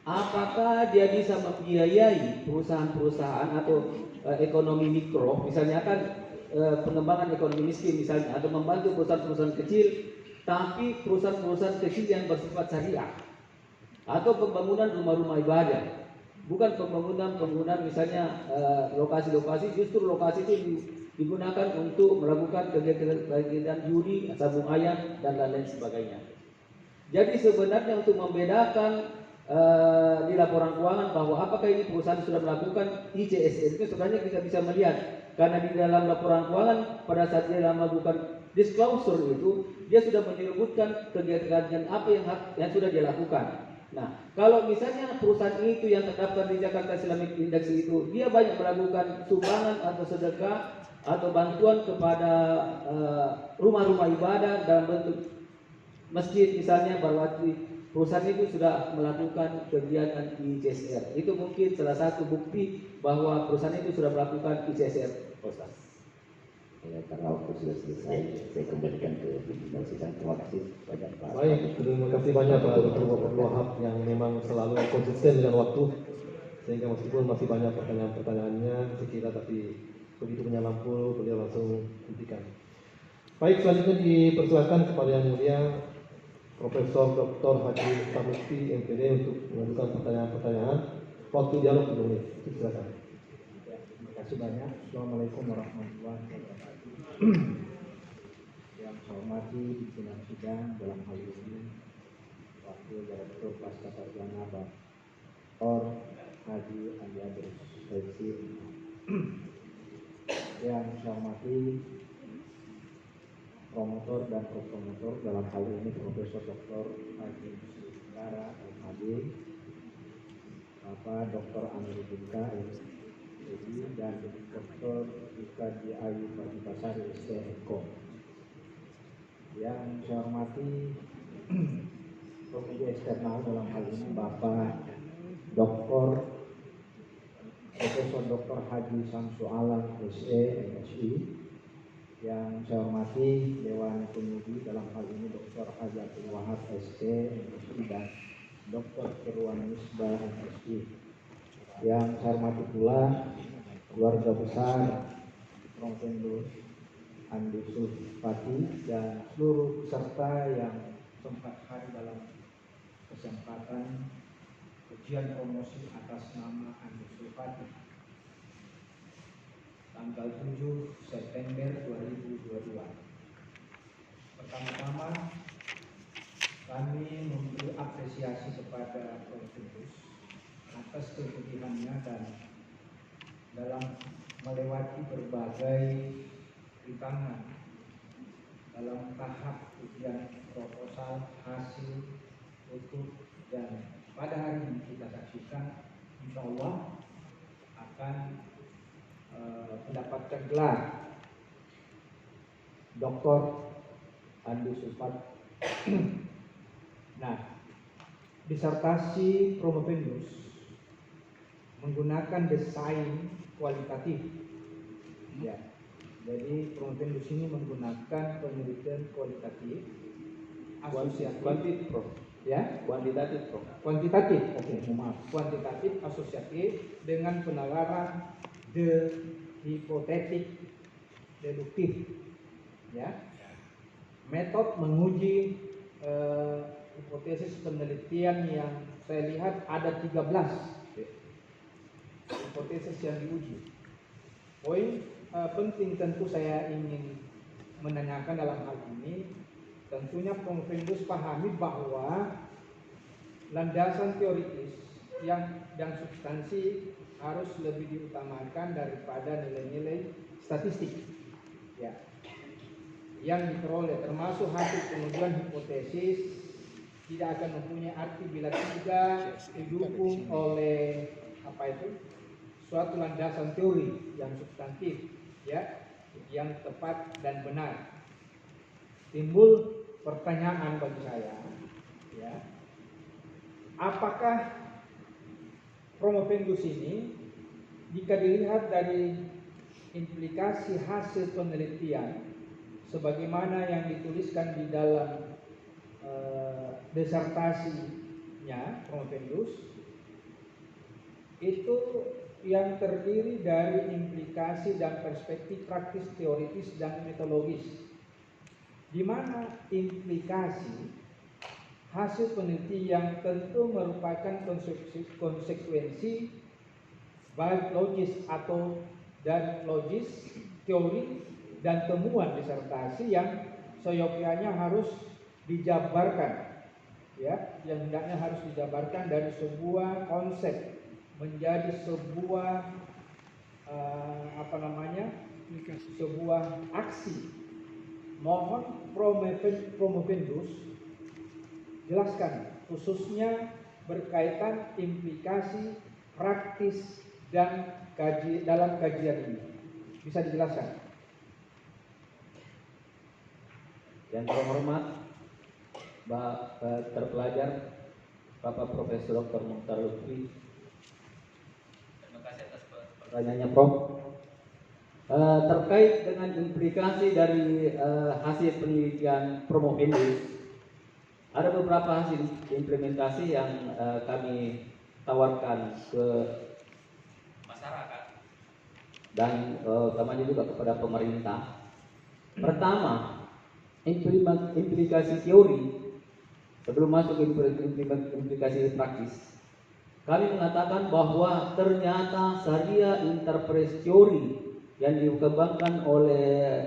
Apakah dia bisa membiayai perusahaan-perusahaan atau ekonomi mikro, misalnya kan pengembangan ekonomi miskin misalnya, atau membantu perusahaan-perusahaan kecil, tapi perusahaan-perusahaan kecil yang bersifat syariah, atau pembangunan rumah-rumah ibadah, bukan pembangunan misalnya lokasi-lokasi, justru lokasi itu digunakan untuk melakukan kegiatan judi, sabung ayam dan lain-lain sebagainya. Jadi sebenarnya untuk membedakan di laporan keuangan bahwa apakah ini perusahaan sudah melakukan ICSR itu sebenarnya kita bisa melihat, karena di dalam laporan keuangan pada saat dia melakukan disclosure itu dia sudah menyebutkan kegiatan apa yang sudah dia lakukan. Nah, kalau misalnya perusahaan itu yang terdaftar di Jakarta Islamic Index itu dia banyak melakukan sumbangan atau sedekah atau bantuan kepada rumah-rumah ibadah dalam bentuk masjid misalnya, berarti perusahaan itu sudah melakukan kegiatan ICSR. Itu mungkin salah satu bukti bahwa perusahaan itu sudah melakukan ICSR, Ustaz. Ya, karena waktu sudah selesai, saya kembalikan ke pimpinan sidang. Terima kasih banyak Pak. Baik, terima kasih banyak Pak Dr. Wahab yang memang selalu konsisten dengan waktu, sehingga meskipun masih banyak pertanyaan-pertanyaannya kita, tapi begitu punya lampu beliau langsung hentikan. Baik, selanjutnya dipersilakan kepada yang mulia Profesor Dr. Haji Mufti MPD untuk mengajukan pertanyaan-pertanyaan. Waktu dialog 2 menit. Silakan. Ya, terima kasih banyak. Assalamualaikum warahmatullahi wabarakatuh. Yang saya hormati pimpinan sidang dalam hal ini Wakil Direktur Pasca Sarjana Dr. Haji Ali Adrus Saisi. Yang saya hormati promotor dan promotor dalam hal ini Profesor Dr. Haji Muslimara MHD, Bapak Dr. Amiruddin K. dan Dr. Ika Di Ayu Pertitasari STMK. Yang saya hormati komite eksternal dalam hal ini Bapak Dr. Profesor Dr. Haji Samsu Alam SE MSI. Yang saya hormati Dewan Penguji dalam hal ini Dr. Haji Abdul Wahab SC MSI dan Dr. Kirwan Misbah MSI. Yang saya hormati pula keluarga besar Profesor Andi Sulfati dan seluruh peserta yang sempat hadir dalam kesempatan ujian promosi atas nama Andi Sulfati tanggal 7 September 2022. Pertama-tama kami memberi apresiasi kepada Profesor atas kegigihannya dan dalam melewati berbagai di tangan dalam tahap ujian proposal hasil tutup, dan pada hari ini kita saksikan insya Allah akan mendapatkan gelar Doktor Andi Suspat. Nah, disertasi Promopendus menggunakan desain kualitatif. Ya, jadi Promopendus ini menggunakan penelitian kualitatif, asosiatif, Kuantitatif, Prof. ya, Kuantitatif, Prof. kuantitatif. Oke, maaf, kuantitatif asosiatif dengan penalaran hipotetik deduktif. Ya, metode menguji hipotesis penelitian yang saya lihat ada 13 hipotesis yang diuji. Poin penting tentu saya ingin menanyakan dalam hal ini, tentunya Promopendus pahami bahwa landasan teoritis yang substansi harus lebih diutamakan daripada nilai-nilai statistik. Ya, yang diperoleh termasuk hasil pengujian hipotesis tidak akan mempunyai arti bila tidak didukung oleh suatu landasan teori yang substantif, ya, yang tepat dan benar. Timbul pertanyaan bagi saya, ya, apakah Promopendus ini jika dilihat dari implikasi hasil penelitian sebagaimana yang dituliskan di dalam disertasinya Promopendus, itu yang terdiri dari implikasi dan perspektif praktis, teoritis, dan metodologis, di mana implikasi hasil penelitian tentu merupakan konsekuensi baik logis atau dan logis, teori dan temuan disertasi yang seyogyanya harus dijabarkan, ya, yang hendaknya harus dijabarkan dari sebuah konsep menjadi sebuah sebuah aksi. Mohon Promopendus jelaskan khususnya berkaitan implikasi praktis dan dalam kajian ini. Bisa dijelaskan? Yang terhormat terpelajar Bapak Profesor Dr. Mukhtar Lutfi, terima kasih atas pertanyaannya, Prof. Terkait dengan implikasi dari hasil penelitian Promopendus, ada beberapa hasil implementasi yang kami tawarkan ke masyarakat dan utamanya juga kepada pemerintah. Pertama, implikasi teori. Sebelum masuk ke implikasi praktis, kami mengatakan bahwa ternyata Sharia interpretasi teori yang dikembangkan oleh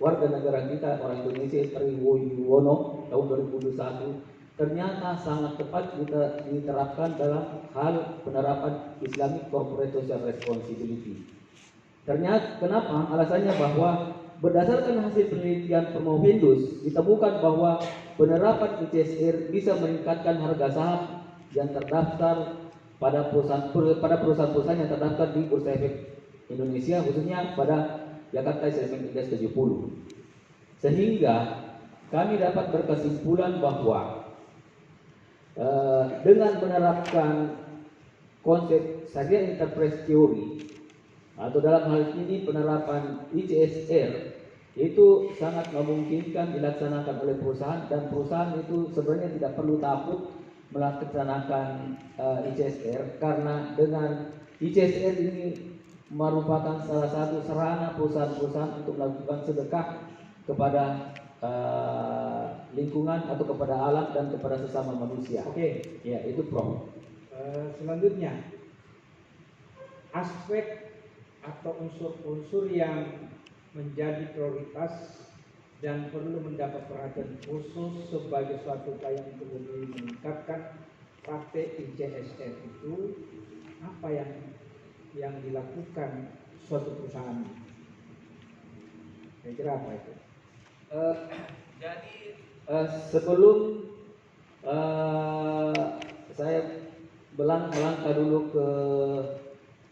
warga negara kita, orang Indonesia, Triwo Yuwono tahun 2021, ternyata sangat tepat diterapkan dalam hal penerapan Islamic Corporate Social Responsibility. Ternyata kenapa? Alasannya bahwa berdasarkan hasil penelitian Promopendus ditemukan bahwa penerapan ICSR bisa meningkatkan harga saham yang terdaftar pada perusahaan-perusahaan yang terdaftar di Bursa Efek Indonesia, khususnya pada Jakarta Islamic Index 70. Sehingga kami dapat berkesimpulan bahwa dengan menerapkan konsep Sharia interpretasi teori atau dalam hal ini penerapan ICSR itu sangat memungkinkan dilaksanakan oleh perusahaan, dan perusahaan itu sebenarnya tidak perlu takut melaksanakan ICSR, karena dengan ICSR ini merupakan salah satu sarana perusahaan-perusahaan untuk melakukan sedekah kepada lingkungan atau kepada alam dan kepada sesama manusia. Oke, ya itu, Prof. Selanjutnya, aspek atau unsur-unsur yang menjadi prioritas dan perlu mendapat perhatian khusus sebagai suatu upaya untuk lebih meningkatkan praktek ICSR itu apa yang dilakukan suatu perusahaan. Kira-kira apa itu? Jadi sebelum saya melangkah dulu ke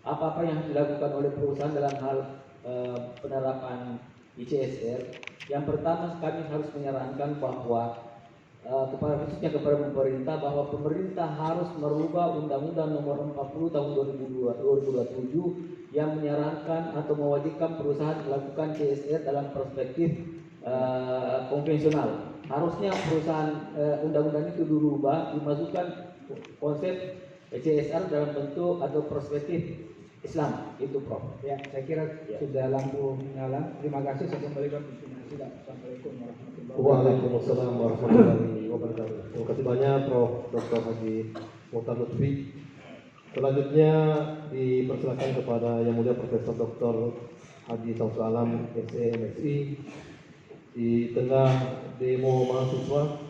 apa-apa yang dilakukan oleh perusahaan dalam hal penerapan ICSR, yang pertama kami harus menyarankan bahwa khususnya kepada pemerintah, bahwa pemerintah harus merubah Undang-Undang Nomor 40 Tahun 2027 yang menyarankan atau mewajibkan perusahaan melakukan CSR dalam perspektif konvensional. Harusnya perusahaan undang-undang itu dirubah, dimasukkan konsep CSR dalam bentuk atau perspektif Islam, itu Prof. Ya, saya kira sudah lampu menyala. Terima kasih. Saya kembalikan informasi. Assalamualaikum warahmatullahi wabarakatuh. Waalaikumsalam warahmatullahi wabarakatuh. Terima kasih banyak Prof. Dr. Haji Muhtar Lutfi. Selanjutnya dipersilakan kepada Yang Mulia Profesor Dr. Haji Samsul Alam, SE, MSI. Di tengah demo mahasiswa,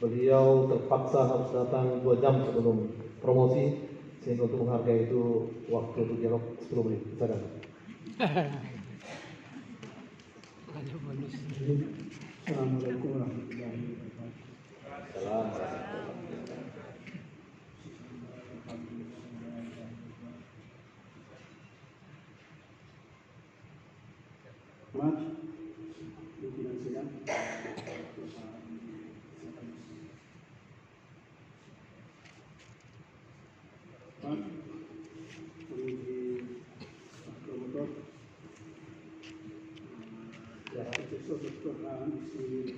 beliau terpaksa harus datang 2 jam sebelum promosi, sehingga untuk menghargai itu waktu untuk dialog 10 menit. Silakan. Assalamualaikum warahmatullahi wabarakatuh. Pimpinan sidang, promotor, Profesor Dr. Hamisi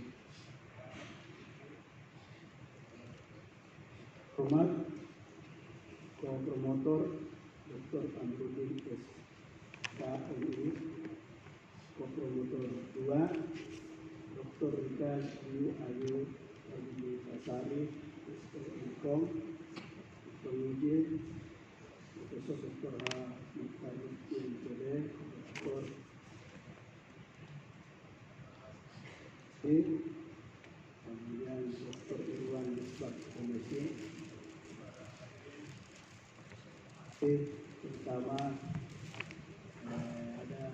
Romat, co-promotor Dr. Amiruddin SKMI, co-promotor 2 Dr. Rika Ayu Basari, SKMKOM, penguji Profesor Dr. Mukhtaruddin Jode, Dr. kemudian Dr. Irwan Misbah Komisi, terutama ada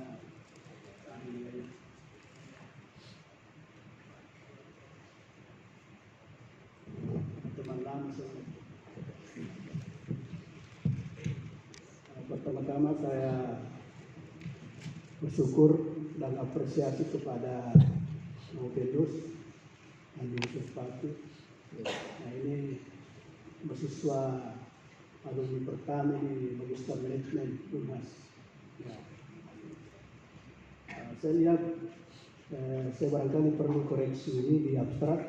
teman lama saya. Pertama-tama saya bersyukur dan apresiasi kepada Mopedus dan Yusuf Fatih. Nah, ini mahasiswa alumni pertama di Magister Manajemen UNHAS. Ya. Saya lihat, saya barangkali perlu koreksi ini di abstrak.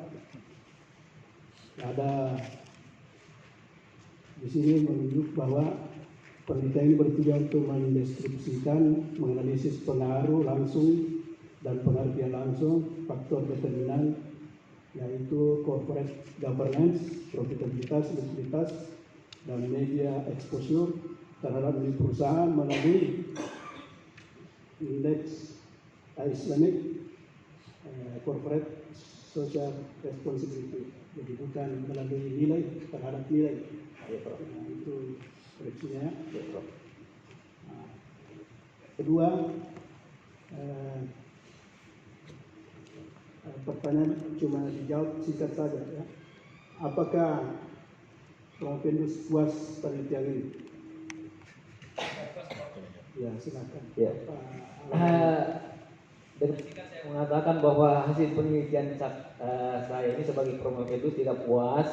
Ada di sini menunjuk bahwa penelitian ini bertujuan untuk mendeskripsikan, menganalisis pengaruh langsung dan pengaruh tidak langsung faktor determinan, yaitu corporate governance, profitabilitas, likuiditas, dan media exposure terhadap perusahaan melalui indeks Islamic corporate social responsibility. Jadi bukan melalui nilai terhadap nilai. Nah, itu koreksinya. Kedua, pertanyaan cuma dijawab singkat saja, ya. Apakah Profendus puas penelitian ini? Ya, silakan. Ya. Dan ketika saya mengatakan bahwa hasil penelitian saya ini sebagai Profendus tidak puas,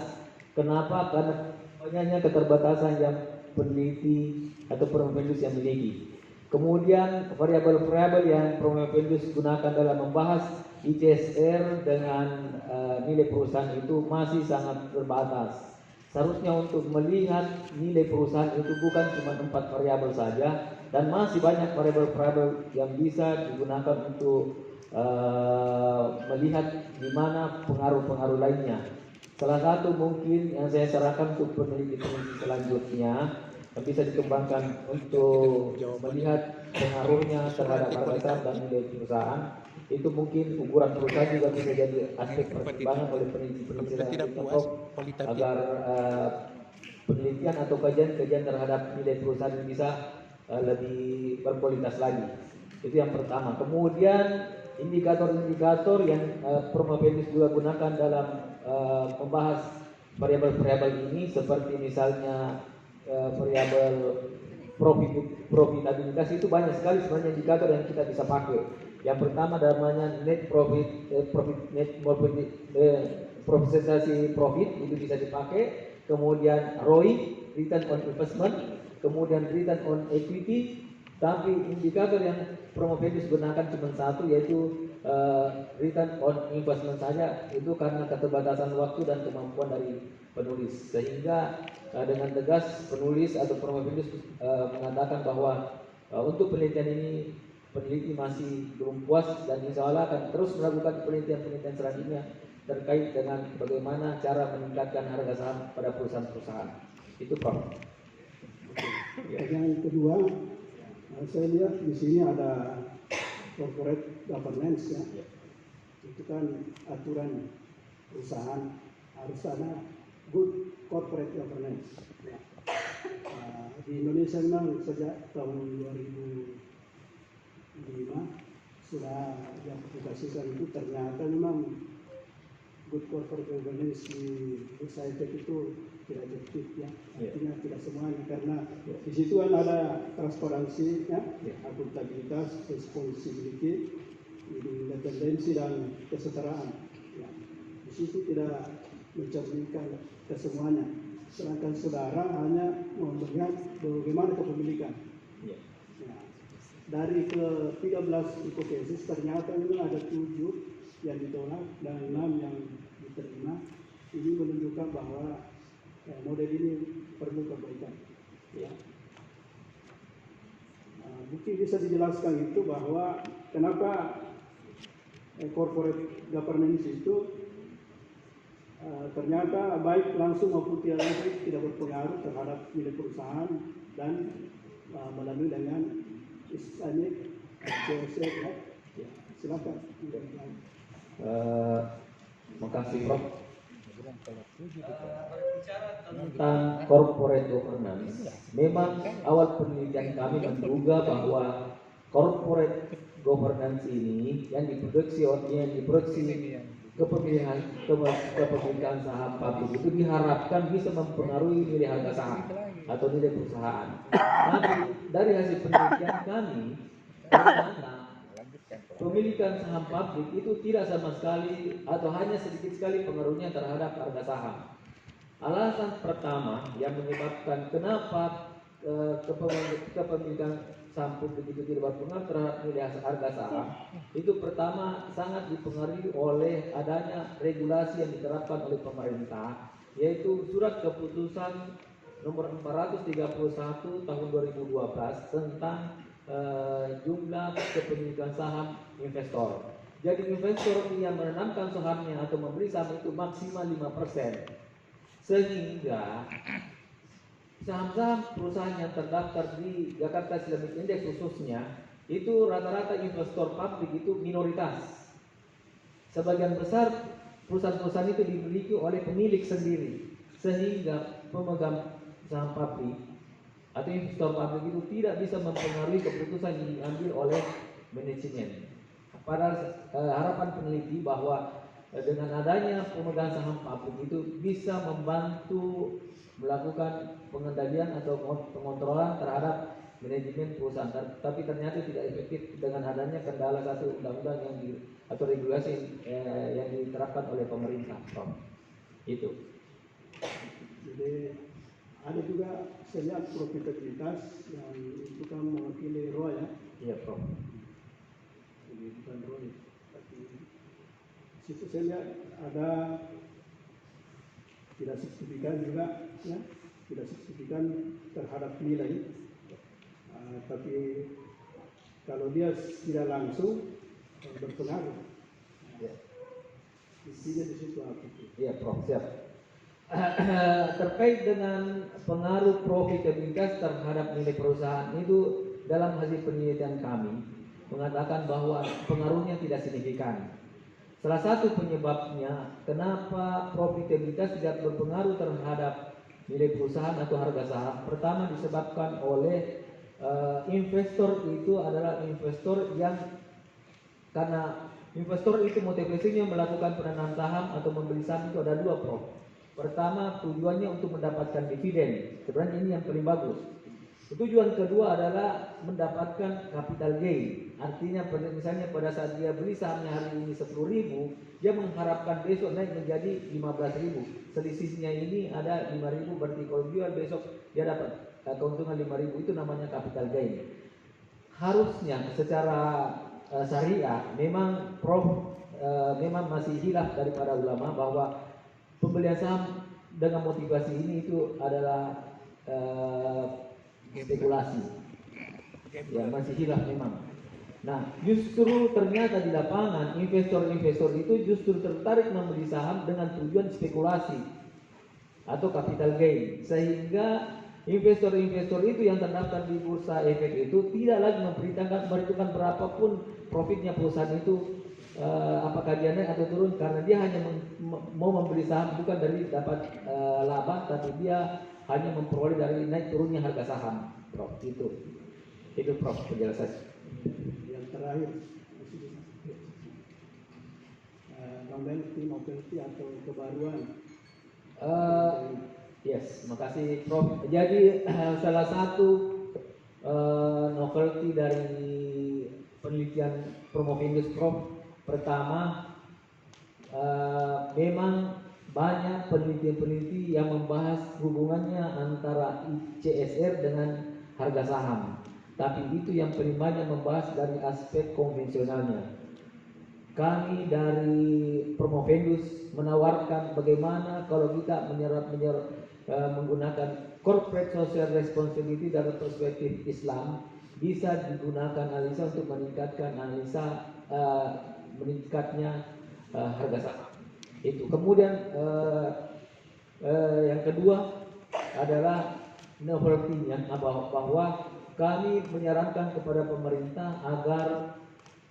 kenapa? Karena banyaknya keterbatasan yang peneliti atau Profendus yang miliki. Kemudian variabel-variabel yang Profendus gunakan dalam membahas ICSR dengan nilai perusahaan itu masih sangat terbatas. Seharusnya untuk melihat nilai perusahaan itu bukan cuma 4 variabel saja, dan masih banyak variabel-variabel yang bisa digunakan untuk melihat di mana pengaruh-pengaruh lainnya. Salah satu mungkin yang saya sarankan untuk peneliti-peneliti selanjutnya yang bisa dikembangkan untuk melihat pengaruhnya terhadap harga saham dan nilai perusahaan, itu mungkin ukuran perusahaan juga bisa jadi aspek pertimbangan oleh peneliti-peneliti selanjutnya agar penelitian atau kajian-kajian terhadap nilai perusahaan bisa lebih berkualitas lagi. Itu yang pertama. Kemudian indikator-indikator yang Promapendis juga gunakan dalam membahas variabel-variabel ini, seperti misalnya variabel profitabilitas, itu banyak sekali sebenarnya indikator yang kita bisa pakai. Yang pertama namanya net prosentasenya profit, itu bisa dipakai. Kemudian ROI, return on investment, kemudian return on equity. Tapi indikator yang Promapendis gunakan cuma satu, yaitu return on investment saja. Itu karena keterbatasan waktu dan kemampuan dari penulis, sehingga dengan tegas penulis atau Promapendis mengatakan bahwa untuk penelitian ini peneliti masih belum puas, dan insya Allah akan terus melakukan penelitian-penelitian selanjutnya terkait dengan bagaimana cara meningkatkan harga saham pada perusahaan-perusahaan. Itu Prof. Yang kedua, saya lihat di sini ada corporate governance ya. Itu kan aturan perusahaan harus ada good corporate governance. Ya. Di Indonesia memang sejak tahun 2005 sudah diaplikasikan itu, ternyata memang good corporate governance di Bursa Efek itu tidak efektif ya, artinya tidak semuanya, karena di situ kan ada transparansi ya, akuntabilitas, responsibility, independensi dan kesetaraan ya. Di situ tidak mencerminkan kesemuanya, sedangkan saudara hanya melihat bagaimana kepemilikan ya. Dari ke 13 hipotesis ternyata memang ada 7 yang ditolak dan 6 yang diterima. Ini menunjukkan bahwa model ini perlu perbaikan. Ya. Mungkin bisa dijelaskan itu bahwa kenapa corporate governance itu ternyata baik langsung maupun tidak langsung tidak berpengaruh terhadap nilai perusahaan, dan melalui dengan istilahnya CSR ya. Silakan. Makasih Prof. Tentang corporate governance, memang awal penelitian kami menduga bahwa corporate governance ini yang diproduksi kepemilikan saham publik itu diharapkan bisa mempengaruhi nilai harga saham atau nilai perusahaan. Tapi dari hasil penelitian kami, ternyata pemilikan saham publik itu tidak sama sekali atau hanya sedikit sekali pengaruhnya terhadap harga saham. Alasan pertama yang menyebabkan kenapa kepemilikan saham publik itu tidak berpengaruh terhadap nilai harga saham, itu pertama sangat dipengaruhi oleh adanya regulasi yang diterapkan oleh pemerintah, yaitu Surat Keputusan Nomor 431 Tahun 2012 tentang jumlah kepemilikan saham investor. Jadi investor yang menanamkan sahamnya atau membeli saham itu maksimal 5%. Sehingga saham-saham perusahaan yang terdaftar di Jakarta Islamic Index khususnya, itu rata-rata investor publik itu minoritas. Sebagian besar perusahaan-perusahaan itu dimiliki oleh pemilik sendiri, sehingga pemegang saham publik atau investor publik itu tidak bisa mempengaruhi keputusan yang diambil oleh manajemen. Pada harapan peneliti bahwa dengan adanya pemegang saham publik itu bisa membantu melakukan pengendalian atau pengontrolan terhadap manajemen perusahaan, tapi ternyata tidak efektif dengan adanya kendala satu undang-undang atau regulasi yang diterapkan oleh pemerintah. Itu. Jadi ada juga saya lihat profitabilitas yang itu kan mewakili ROI ya. Iya Prof. Jadi bukan ROI, tapi situ saya lihat ada tidak signifikan juga ya, tidak signifikan terhadap nilai, tapi kalau dia tidak langsung berpengaruh. Intinya di situ apa? Iya Prof, siap. Terkait dengan pengaruh profitabilitas terhadap nilai perusahaan itu, dalam hasil penelitian kami mengatakan bahwa pengaruhnya tidak signifikan. Salah satu penyebabnya kenapa profitabilitas tidak berpengaruh terhadap nilai perusahaan atau harga saham, pertama disebabkan oleh investor itu adalah investor yang karena investor itu motivasinya melakukan penanaman saham atau membeli saham itu ada dua, Prof. Pertama, tujuannya untuk mendapatkan dividen. Sebenarnya ini yang paling bagus. Tujuan kedua adalah mendapatkan capital gain. Artinya misalnya pada saat dia beli sahamnya hari ini 10.000, dia mengharapkan besok naik menjadi 15.000. Selisihnya ini ada 5.000, berarti kalau jual besok dia dapat keuntungan 5.000, itu namanya capital gain. Harusnya secara syariah memang Prof memang masih hilaf daripada ulama bahwa pembelian saham dengan motivasi ini itu adalah spekulasi. Ya, masih hilaf memang. Nah, justru ternyata di lapangan investor-investor itu justru tertarik membeli saham dengan tujuan spekulasi atau capital gain, sehingga investor-investor itu yang terdaftar di bursa efek itu tidak lagi memperhitungkan berapapun profitnya perusahaan itu, apakah dia naik atau turun, karena dia hanya mau membeli saham bukan dari dapat laba, tapi dia hanya memperoleh dari naik turunnya harga saham, Prof. Itu Prof penjelasan. Yang terakhir, novelty atau kebaruan. Yes, makasih Prof. Jadi salah satu novelty dari penelitian Promovendus, Prof, pertama memang banyak peneliti-peneliti yang membahas hubungannya antara ICSR dengan harga saham. Tapi itu yang paling banyak membahas dari aspek konvensionalnya. Kami dari Promovendus menawarkan bagaimana kalau kita menggunakan corporate social responsibility dari perspektif Islam, bisa digunakan analisa untuk meningkatkan meningkatnya harga saham. Itu. Kemudian yang kedua adalah novelty-nya, bahwa kami menyarankan kepada pemerintah agar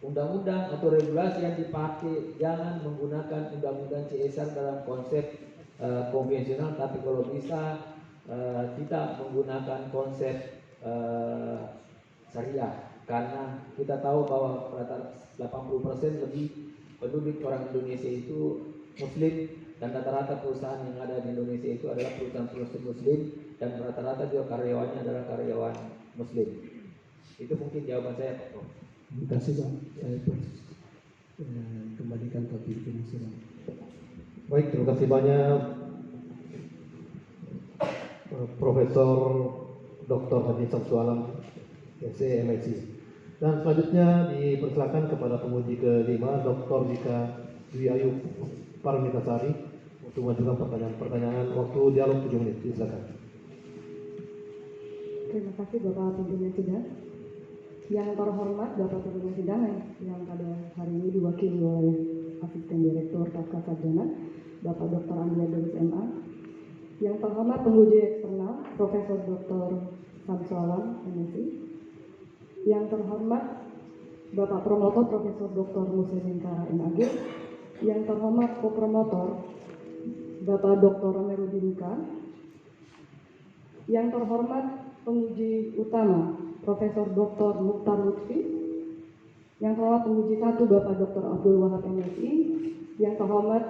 undang-undang atau regulasi yang dipakai jangan menggunakan undang-undang CSR dalam konsep konvensional, tapi kalau bisa kita menggunakan konsep syariah, karena kita tahu bahwa rata 80% lebih penduduk orang Indonesia itu Muslim, dan rata-rata perusahaan yang ada di Indonesia itu adalah perusahaan-perusahaan Muslim, dan rata-rata juga karyawannya adalah karyawan Muslim. Itu mungkin jawaban saya, Pak Prof. Terima kasih, Pak. Saya kembalikan topik ini sudah. Baik, terima kasih banyak Profesor Dr. Haji Samsu Alam, SE MSc. Dan selanjutnya dipersilakan kepada penguji kelima, Dr. Dika Dwi Ayu Parmitasari, untuk mengajukan pertanyaan. Waktu dialog 7 menit, silakan. Terima kasih Bapak Pimpinan Sidang. Yang terhormat Bapak Pimpinan Sidang yang pada hari ini diwakili oleh Asisten Direktur Pasca Sarjana, Bapak Dr. Andi Adolus MA. Yang terhormat penguji eksternal, Profesor Dr. Samsu Alam, MSc. Yang terhormat Bapak Promotor Profesor Dr. Muslimin Kara, MAG. Yang terhormat Co-Promotor Bapak Dr. Amerudin K. Yang terhormat penguji utama Profesor Dr. Mukhtar Lutfi. Yang terhormat penguji 1 Bapak Dr. Abdul Wahab, MSI. Yang terhormat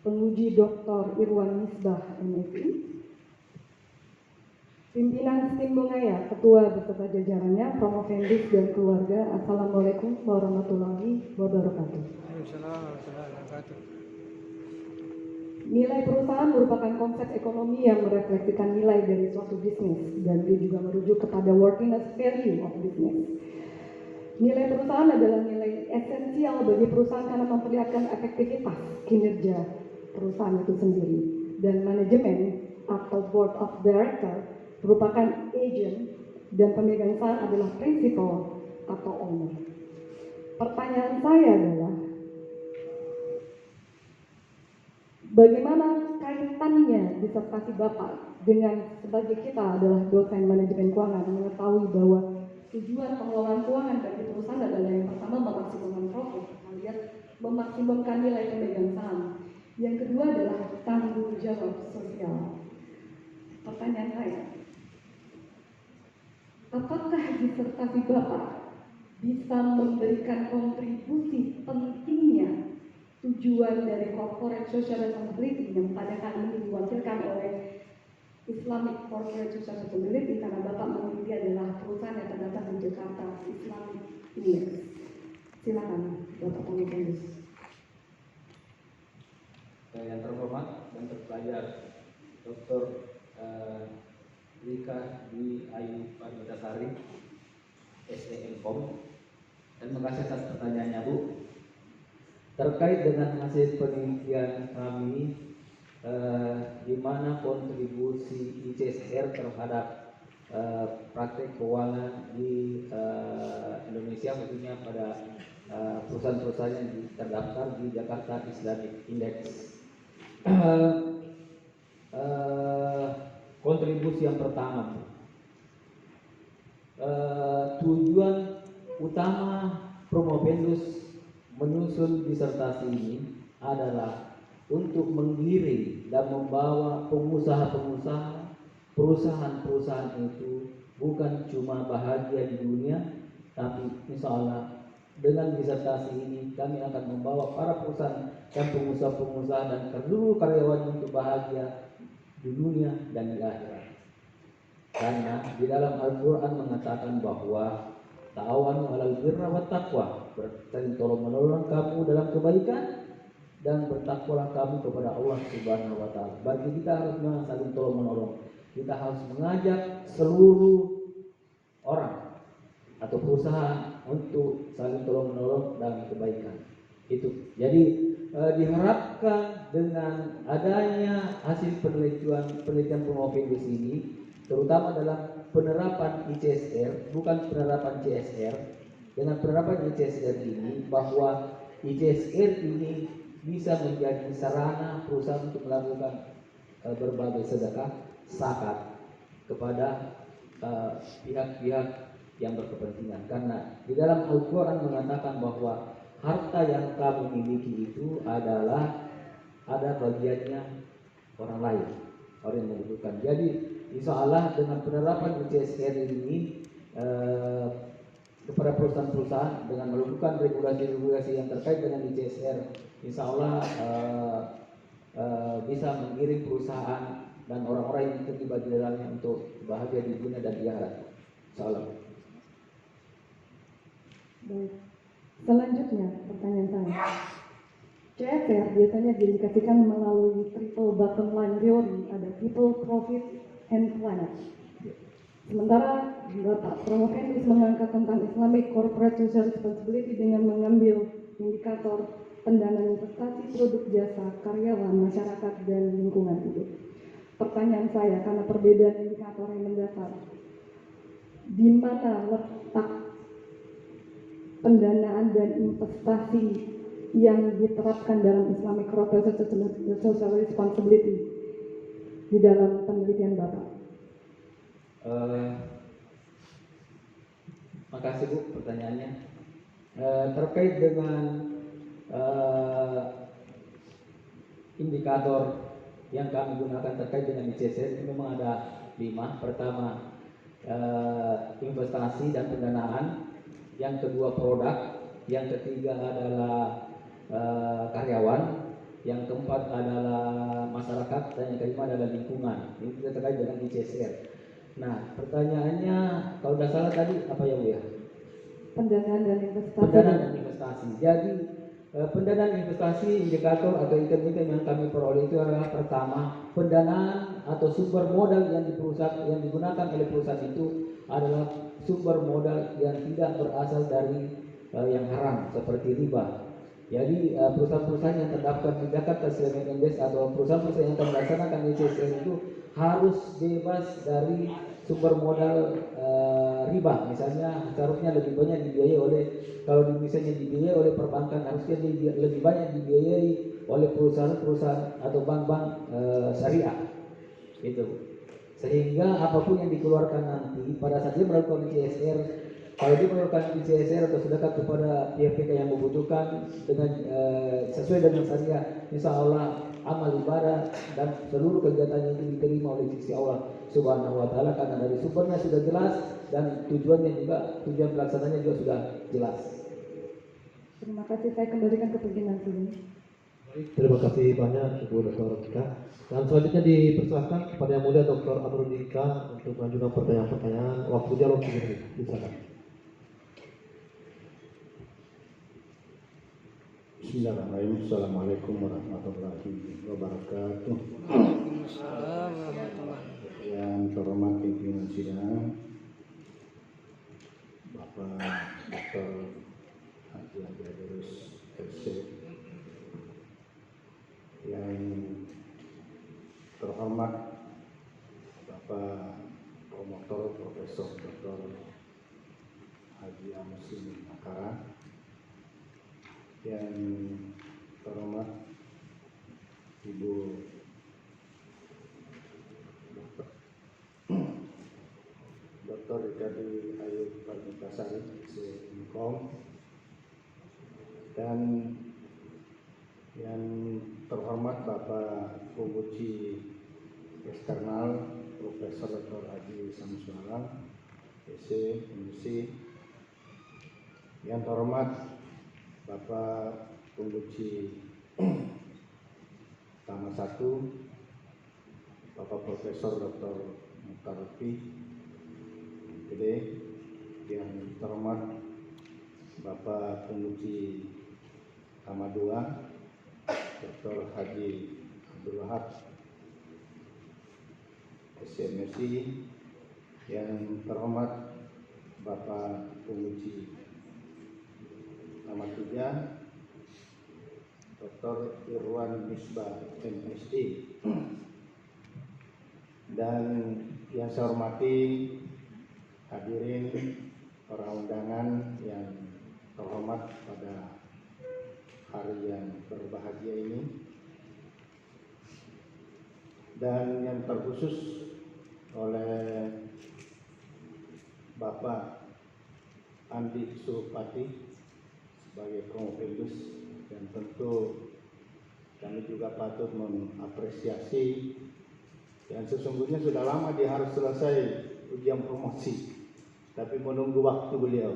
penguji Dr. Irwan Misbah, MSI. Pimpinan Tim Bungaya, Ketua beserta jajarannya, Promovendus dan keluarga, Assalamualaikum warahmatullahi wabarakatuh. Nilai perusahaan merupakan konsep ekonomi yang merefleksikan nilai dari suatu bisnis, dan dia juga merujuk kepada worthiness value of business. Nilai perusahaan adalah nilai esensial bagi perusahaan karena memperlihatkan efektivitas kinerja perusahaan itu sendiri, dan manajemen atau board of director merupakan agent, dan pemegang saham adalah principal atau owner. Pertanyaan saya adalah, bagaimana kaitannya disertasi Bapak dengan sebagai kita adalah dosen manajemen keuangan, mengetahui bahwa tujuan pengelolaan keuangan bagi perusahaan adalah yang pertama memaksimumkan profit alias memaksimumkan nilai pemegang saham. Yang kedua adalah tanggung jawab sosial. Pertanyaan saya, apakah disertasi Bapak bisa memberikan kontribusi pentingnya tujuan dari corporate social responsibility yang pada kali ini diwakilkan oleh Islamic Corporate Social Responsibility, karena Bapak memiliki adalah perusahaan yang terdapat di Jakarta Islamic Index. Silakan Bapak Komisaris. Yang terhormat dan terpelajar Dr. Rika Dwi Ayu Parmitasari, SEMKOM. Terima kasih atas pertanyaannya, Bu. Terkait dengan hasil penelitian kami, di mana kontribusi ICSR terhadap praktek keuangan di Indonesia, khususnya pada perusahaan-perusahaan yang terdaftar di Jakarta Islamic Index. Kontribusi yang pertama, tujuan utama Promovendus menyusun disertasi ini adalah untuk menggiring dan membawa pengusaha-pengusaha, perusahaan-perusahaan itu bukan cuma bahagia di dunia, tapi insya Allah dengan disertasi ini kami akan membawa para perusahaan dan pengusaha-pengusaha dan seluruh karyawan untuk bahagia di dunia dan di akhirat. Karena di dalam Al-Quran mengatakan bahwa ta'awanu 'alal birri wat taqwa, saling tolong menolong kamu dalam kebaikan dan bertakwalah kamu kepada Allah Subhanahu wa taala. Bagi kita harus saling tolong menolong. Kita harus mengajak seluruh orang atau perusahaan untuk saling tolong menolong dalam kebaikan. Itu. Jadi diharapkan dengan adanya hasil penelitian Promovendus ini, terutama dalam penerapan ICSR, bukan penerapan CSR. Dengan penerapan ICSR ini, bahwa ICSR ini bisa menjadi sarana perusahaan untuk melakukan berbagai sedekah zakat kepada pihak-pihak yang berkepentingan. Karena di dalam Al-Quran mengatakan bahwa harta yang kamu miliki itu adalah ada bagiannya orang lain, orang yang membutuhkan. Jadi insya Allah dengan penerapan ICSR ini kepada perusahaan-perusahaan dengan melakukan regulasi-regulasi yang terkait dengan ICSR, insya Allah bisa mengiring perusahaan dan orang-orang yang terlibat di dalamnya untuk bahagia di dunia dan di akhirat. Insya Allah. Baik. Selanjutnya pertanyaan saya. CSR biasanya diindikasikan melalui triple bottom line theory, ada people, profit, and planet. Sementara Bapak Promovendus mengangkat tentang Islamic Corporate Social Responsibility dengan mengambil indikator pendanaan investasi, produk jasa, karyawan, masyarakat, dan lingkungan hidup. Pertanyaan saya, karena perbedaan indikator yang mendasar, di mana letak pendanaan dan investasi yang diterapkan dalam Islamic Corporate Social Responsibility di dalam penelitian Bapak? Makasih Bu pertanyaannya. Terkait dengan indikator yang kami gunakan terkait dengan ICSR, ini memang ada 5. Pertama, investasi dan pendanaan. Yang kedua, produk. Yang ketiga adalah karyawan. Yang keempat adalah masyarakat. Dan yang kelima adalah lingkungan. Ini terkait dengan ICSR. Nah, pertanyaannya kalau tidak salah tadi apa ya Bu ya? Pendanaan dan investasi. Pendanaan dan investasi. Jadi pendanaan investasi, indikator atau item-item yang kami peroleh itu adalah pertama, pendanaan atau sumber modal yang digunakan oleh perusahaan itu adalah sumber modal yang tidak berasal dari yang haram seperti riba. Jadi perusahaan-perusahaan yang terdaftar di Jakarta Islamic Index atau perusahaan-perusahaan yang melaksanakan ICSR itu harus bebas dari sumber modal riba. Misalnya seharusnya lebih banyak dibiayai oleh, kalau misalnya dibiayai oleh perbankan, harusnya lebih banyak dibiayai oleh perusahaan-perusahaan atau bank-bank syariah. Itu. Sehingga apapun yang dikeluarkan nanti pada saat dia melakukan ICSR, kalau dia melakukan ICSR atau sedekah kepada pihak-pihak yang membutuhkan dengan sesuai dengan syariah, insya Allah amal ibadah dan seluruh kegiatannya itu diterima oleh sisi Allah Subhanahu wa taala, karena dari sumbernya sudah jelas dan tujuan pelaksananya juga sudah jelas. Terima kasih, saya kembalikan ke pimpinan sini. Baik, terima kasih banyak Ibu Dr. Ika. Dan selanjutnya dipersilakan kepada Yang Mulia Dr. Amirul Ika untuk mengajukan pertanyaan-pertanyaan. Waktu dialog silakan. Bismillahirrahmanirrahim. Assalamualaikum warahmatullahi wabarakatuh. Yang terhormat pimpinan sidang, Bapak Dr. Haji Adirus LC, yang terhormat Bapak Promotor Profesor Dr. Haji Muslimin Makara, yang terhormat Ibu Dr. Rikadi Ayub Parmitasari, Inkom, dan yang terhormat Bapak Penguji Eksternal Profesor Dr. Haji Samsualam, PC, Komisi, yang terhormat Bapak Penguji Tama 1, Bapak Profesor Dr. Mukhtar Lutfi, MPD, yang terhormat Bapak Penguji Tama 2, Dr. Haji Abdul Wahab, SMSI, yang terhormat Bapak Penguji Tama 3, Dr. Irwan Misbah, MSD, dan yang saya hormati hadirin para undangan yang terhormat pada hari yang berbahagia ini, dan yang terkhusus oleh Bapak Andi Surupati sebagai Promovendus, dan tentu kami juga patut mengapresiasi, dan sesungguhnya sudah lama dia harus selesai ujian promosi, tapi menunggu waktu beliau.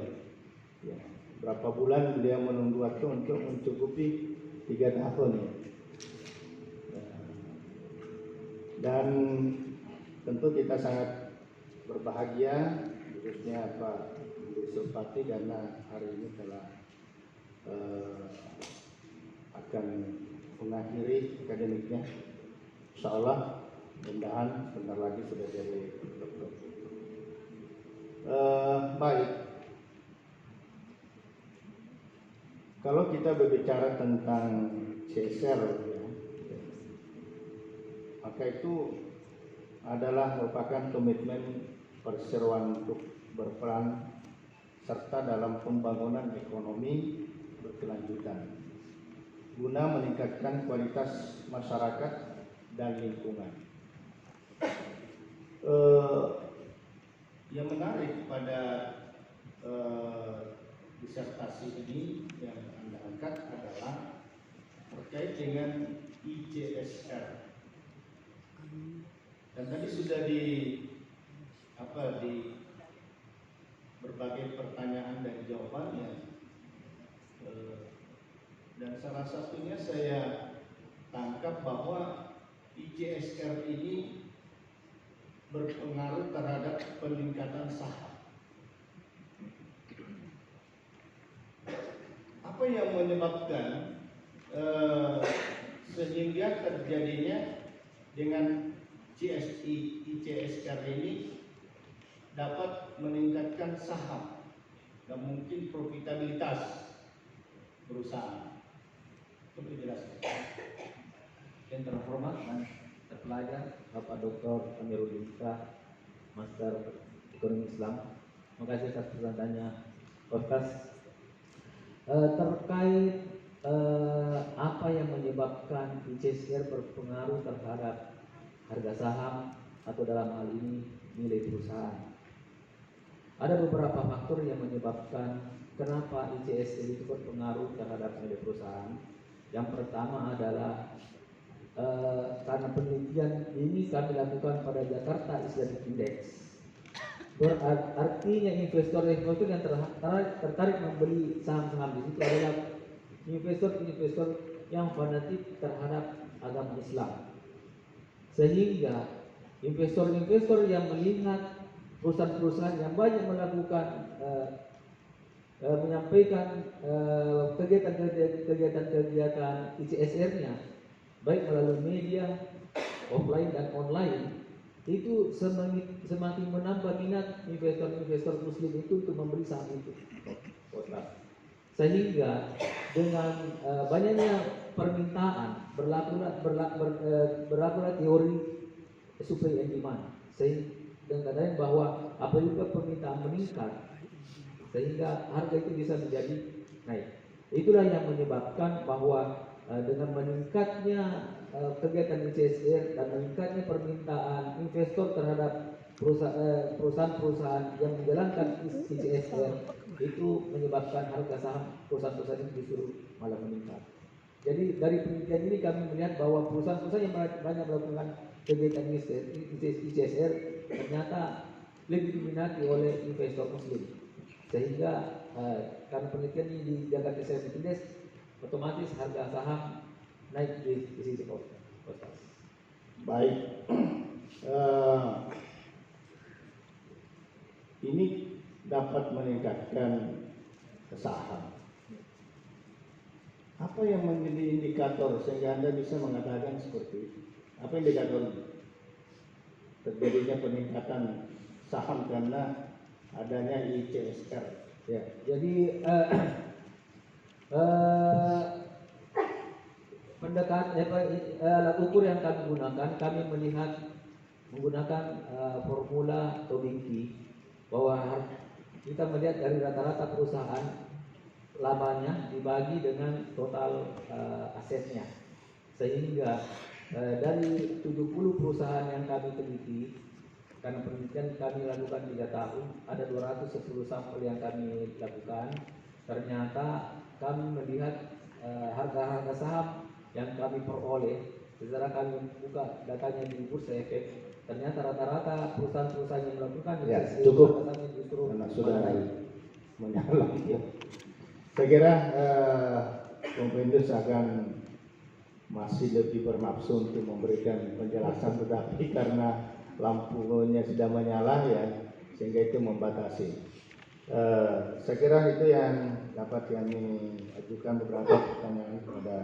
Ya, berapa bulan beliau menunggu waktu untuk mencukupi 3 tahun. Ya. Dan tentu kita sangat berbahagia, khususnya Pak Surupati, karena hari ini telah akan mengakhiri akademiknya. Insya Allah mudah-mudahan sebentar lagi sudah jadi dokter. Baik, kalau kita berbicara tentang CSR, ya, maka itu adalah merupakan komitmen perseroan untuk berperan serta dalam pembangunan ekonomi berkelanjutan guna meningkatkan kualitas masyarakat dan lingkungan. Yang menarik pada disertasi ini yang Anda angkat adalah terkait dengan ICSR. Dan tadi sudah di berbagai pertanyaan dan jawabannya, dan salah satunya saya tangkap bahwa ICSR ini berpengaruh terhadap peningkatan saham. Apa yang menyebabkan sehingga terjadinya dengan ICSR ini dapat meningkatkan saham dan mungkin profitabilitas perusahaan? Coba jelaskan. Yang terhormat dan terpelajar Bapak Dr. Amirul Ika, Master Ekonomi Islam. Terima kasih atas pertanyaannya, Ustaz. Terkait apa yang menyebabkan ICSR berpengaruh terhadap harga saham atau dalam hal ini nilai perusahaan. Ada beberapa faktor yang menyebabkan kenapa ICSR itu berpengaruh terhadap nilai perusahaan. Yang pertama adalah karena penelitian ini kami lakukan pada Jakarta Islamic Index. Artinya investor-investor yang tertarik membeli saham-saham di situ adalah investor-investor yang fanatik terhadap agama Islam. Sehingga investor-investor yang melihat perusahaan-perusahaan yang banyak melakukan menyampaikan kegiatan-kegiatan ICSR-nya baik melalui media offline dan online, itu semakin menambah minat investor-investor muslim itu untuk membeli saham itu. Sehingga dengan banyaknya permintaan berlakulah teori supply and demand, sehingga dengan bahwa apabila permintaan meningkat sehingga harga itu bisa menjadi naik. Itulah yang menyebabkan bahwa dengan meningkatnya kegiatan ICSR dan meningkatnya permintaan investor terhadap perusahaan-perusahaan yang menjalankan ICSR, itu menyebabkan harga saham perusahaan-perusahaan itu justru malah meningkat. Jadi dari penelitian ini kami melihat bahwa perusahaan-perusahaan yang banyak melakukan kegiatan ICSR ternyata lebih diminati oleh investor muslim. Sehingga karena penelitian ini di Jakarta Islamic Index, otomatis harga saham naik di sisi postas. Baik, ini dapat meningkatkan saham. Apa yang menjadi indikator sehingga Anda bisa mengatakan seperti itu? Apa indikator terjadinya peningkatan saham karena adanya ICSR? Ya, jadi alat ukur yang kami gunakan, kami menggunakan formula Tobinki, bahwa kita melihat dari rata-rata perusahaan labanya dibagi dengan total asetnya, sehingga dari 70 perusahaan yang kami teliti, karena penelitian kami lakukan 3 tahun, ada 210 sampel yang kami lakukan. Ternyata kami melihat harga-harga saham yang kami peroleh, setelah kami buka datanya di Bursa Efek, ternyata rata-rata perusahaan-perusahaan yang melakukan cukup justru karena sudah menyala. Saya kira Kompendus akan masih lebih bernafsu untuk memberikan penjelasan, tetapi karena lampunya sudah menyala ya, sehingga itu membatasi. Saya kira itu yang dapat kami ajukan beberapa pertanyaan kepada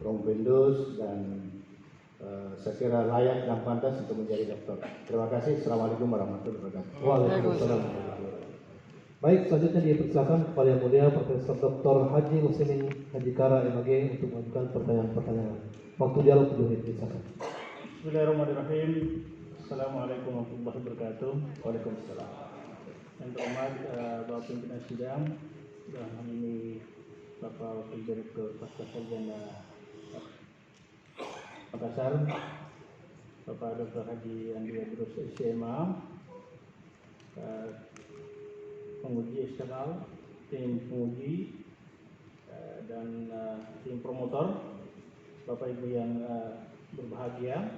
Kompendus, dan saya kira layak dan pantas untuk menjadi dokter. Terima kasih. Assalamualaikum warahmatullahi wabarakatuh. Waalaikumsalam. Baik, selanjutnya dipersilakan kepada Yang Mulia Profesor Dr. Haji Muslimin Haji Kara MAG untuk mengajukan pertanyaan-pertanyaan. Waktu dialog 7 menit, silakan. Bismillahirrahmanirrahim. Assalamualaikum warahmatullahi wabarakatuh. Waalaikumsalam. Yang terhormat Bapak Pimpinan Sidang dan ini Bapak Wakil Direktur Pasca Sarjana Makassar, Bapak Dr. Haji Andi Adrus SMA, penguji eksternal, tim penguji dan tim promotor, Bapak Ibu yang berbahagia,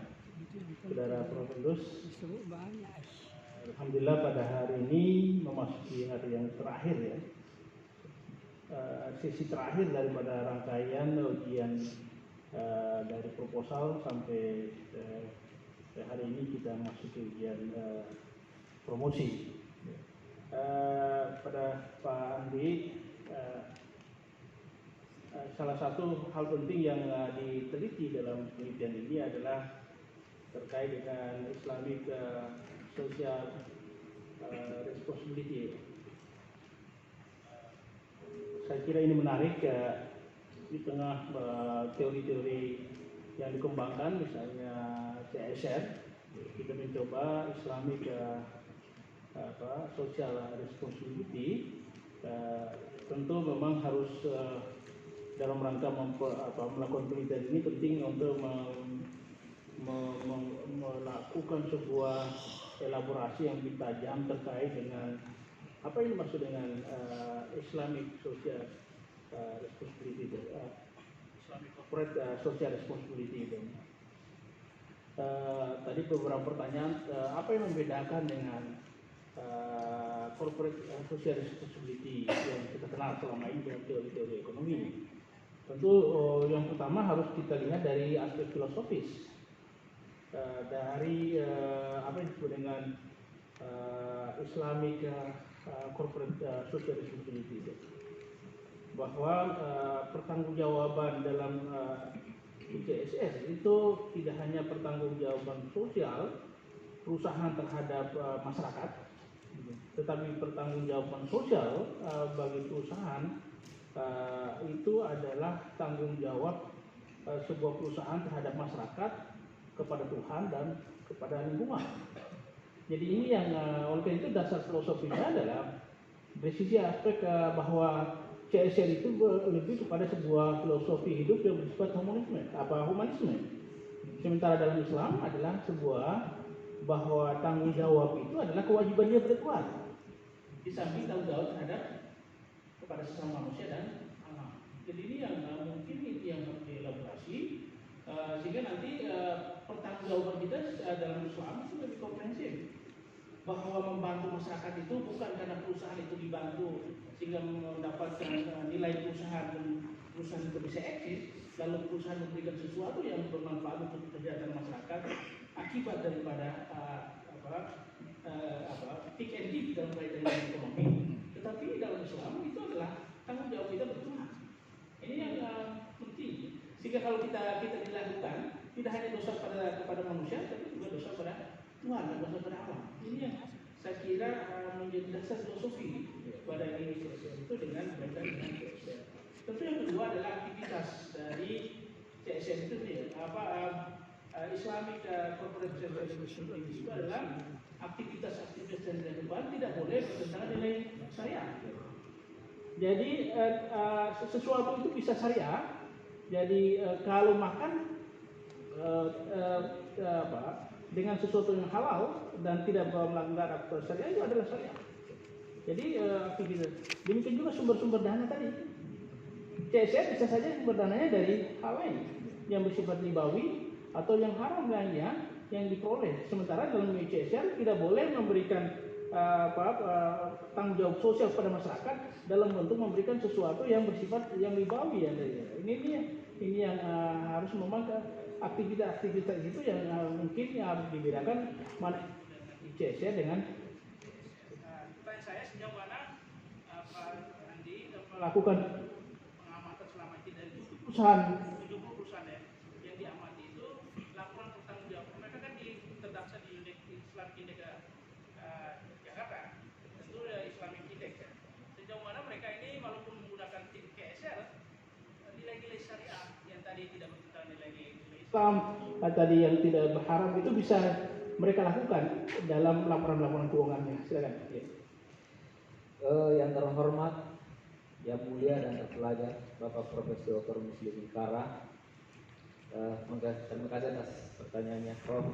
saudara Profendus. Alhamdulillah pada hari ini memasuki hari yang terakhir ya, sesi terakhir daripada rangkaian ujian dari proposal sampai hari ini kita masuk ke ujian promosi. Pada Pak Andi, salah satu hal penting yang diteliti dalam penelitian ini adalah terkait dengan Islamic social responsibility. Saya kira ini menarik di tengah teori-teori yang dikembangkan, misalnya CSR, kita mencoba Islamic social responsibility. Tentu memang harus dalam rangka melakukan penelitian ini penting untuk melakukan sebuah elaborasi yang lebih tajam terkait dengan apa yang dimaksud dengan Islamic social responsibility, Islamic corporate social responsibility itu. tadi beberapa pertanyaan, apa yang membedakan dengan corporate social responsibility yang kita kenal selama ini dengan teori-teori ekonomi? Tentu yang pertama harus kita lihat dari aspek filosofis, dari apa yang disebut dengan Islamic corporate social responsibility, bahwa pertanggungjawaban dalam ICSR itu tidak hanya pertanggungjawaban sosial perusahaan terhadap masyarakat, tetapi pertanggungjawaban sosial bagi perusahaan itu adalah tanggung jawab sebuah perusahaan terhadap masyarakat, kepada Tuhan dan kepada lingkungan. Jadi ini yang oleh karena itu dasar filosofinya adalah dari sisi aspek bahwa CSR itu lebih kepada sebuah filosofi hidup yang bersifat humanisme. Sementara dalam Islam adalah sebuah bahwa tanggung jawab itu adalah kewajiban dia pada Tuhan. Di samping tanggung jawab terhadap kepada sesama manusia dan alam. Jadi ini yang mungkin itu yang harus dielaborasi sehingga nanti pertanggungjawaban kita dalam Islam itu lebih komprehensif. Bahwa membantu masyarakat itu bukan karena perusahaan itu dibantu sehingga mendapatkan nilai perusahaan dan perusahaan itu bisa eksis, lalu perusahaan memberikan sesuatu yang bermanfaat untuk kesejahteraan masyarakat akibat daripada pick and give dalam kaitan dengan ekonomi. Tetapi dalam Islam itu adalah tanggung jawab kita bersama. Ini yang penting. Sehingga kalau kita dilakukan tidak hanya dosa kepada manusia, tapi juga dosa pada Tuhan dan dosa pada alam. Ini yang saya kira menjadi dasar filosofi pada CSR itu dengan CSR. Tentu yang kedua adalah aktivitas dari CSR itu Islamic Corporate Responsibility itu adalah aktivitas-aktivitas yang dilakukan tidak boleh bertentangan nilai syariah. Jadi sesuatu itu bisa syariah. Jadi kalau makan dengan sesuatu yang halal dan tidak melanggar aturan syariah itu adalah syariah. Jadi aktivitas. Demikian juga sumber-sumber dana tadi. CSR bisa saja sumber dananya dari hal lain yang bersifat ribawi atau yang haram lainnya yang diperoleh. Sementara dalam CSR tidak boleh memberikan tanggung jawab sosial pada masyarakat dalam bentuk memberikan sesuatu yang bersifat yang ribawi ya. Ini yang harus memakai aktivitas itu yang mungkin harus dibedakan mana CSR dengan pertanyaan saya sejauh mana Pak Andi melakukan pengamatan selama ini dari 70 perusahaan yang diamati itu laporan pertanggungjawaban mereka kan terdaftar di Islam Index Jakarta, tentu Islamic Index ya. Sejauh mana mereka ini walaupun menggunakan CSR nilai-nilai syariah yang tadi tidak bertentangan nilai-nilai Islam tadi yang tidak berharam itu bisa mereka lakukan dalam laporan-laporan keuangannya. Silakan. Ya. Yang terhormat, yang mulia dan terpelajar Bapak Profesor Dr. Muslimin Kara, terima kasih atas pertanyaannya, Prof.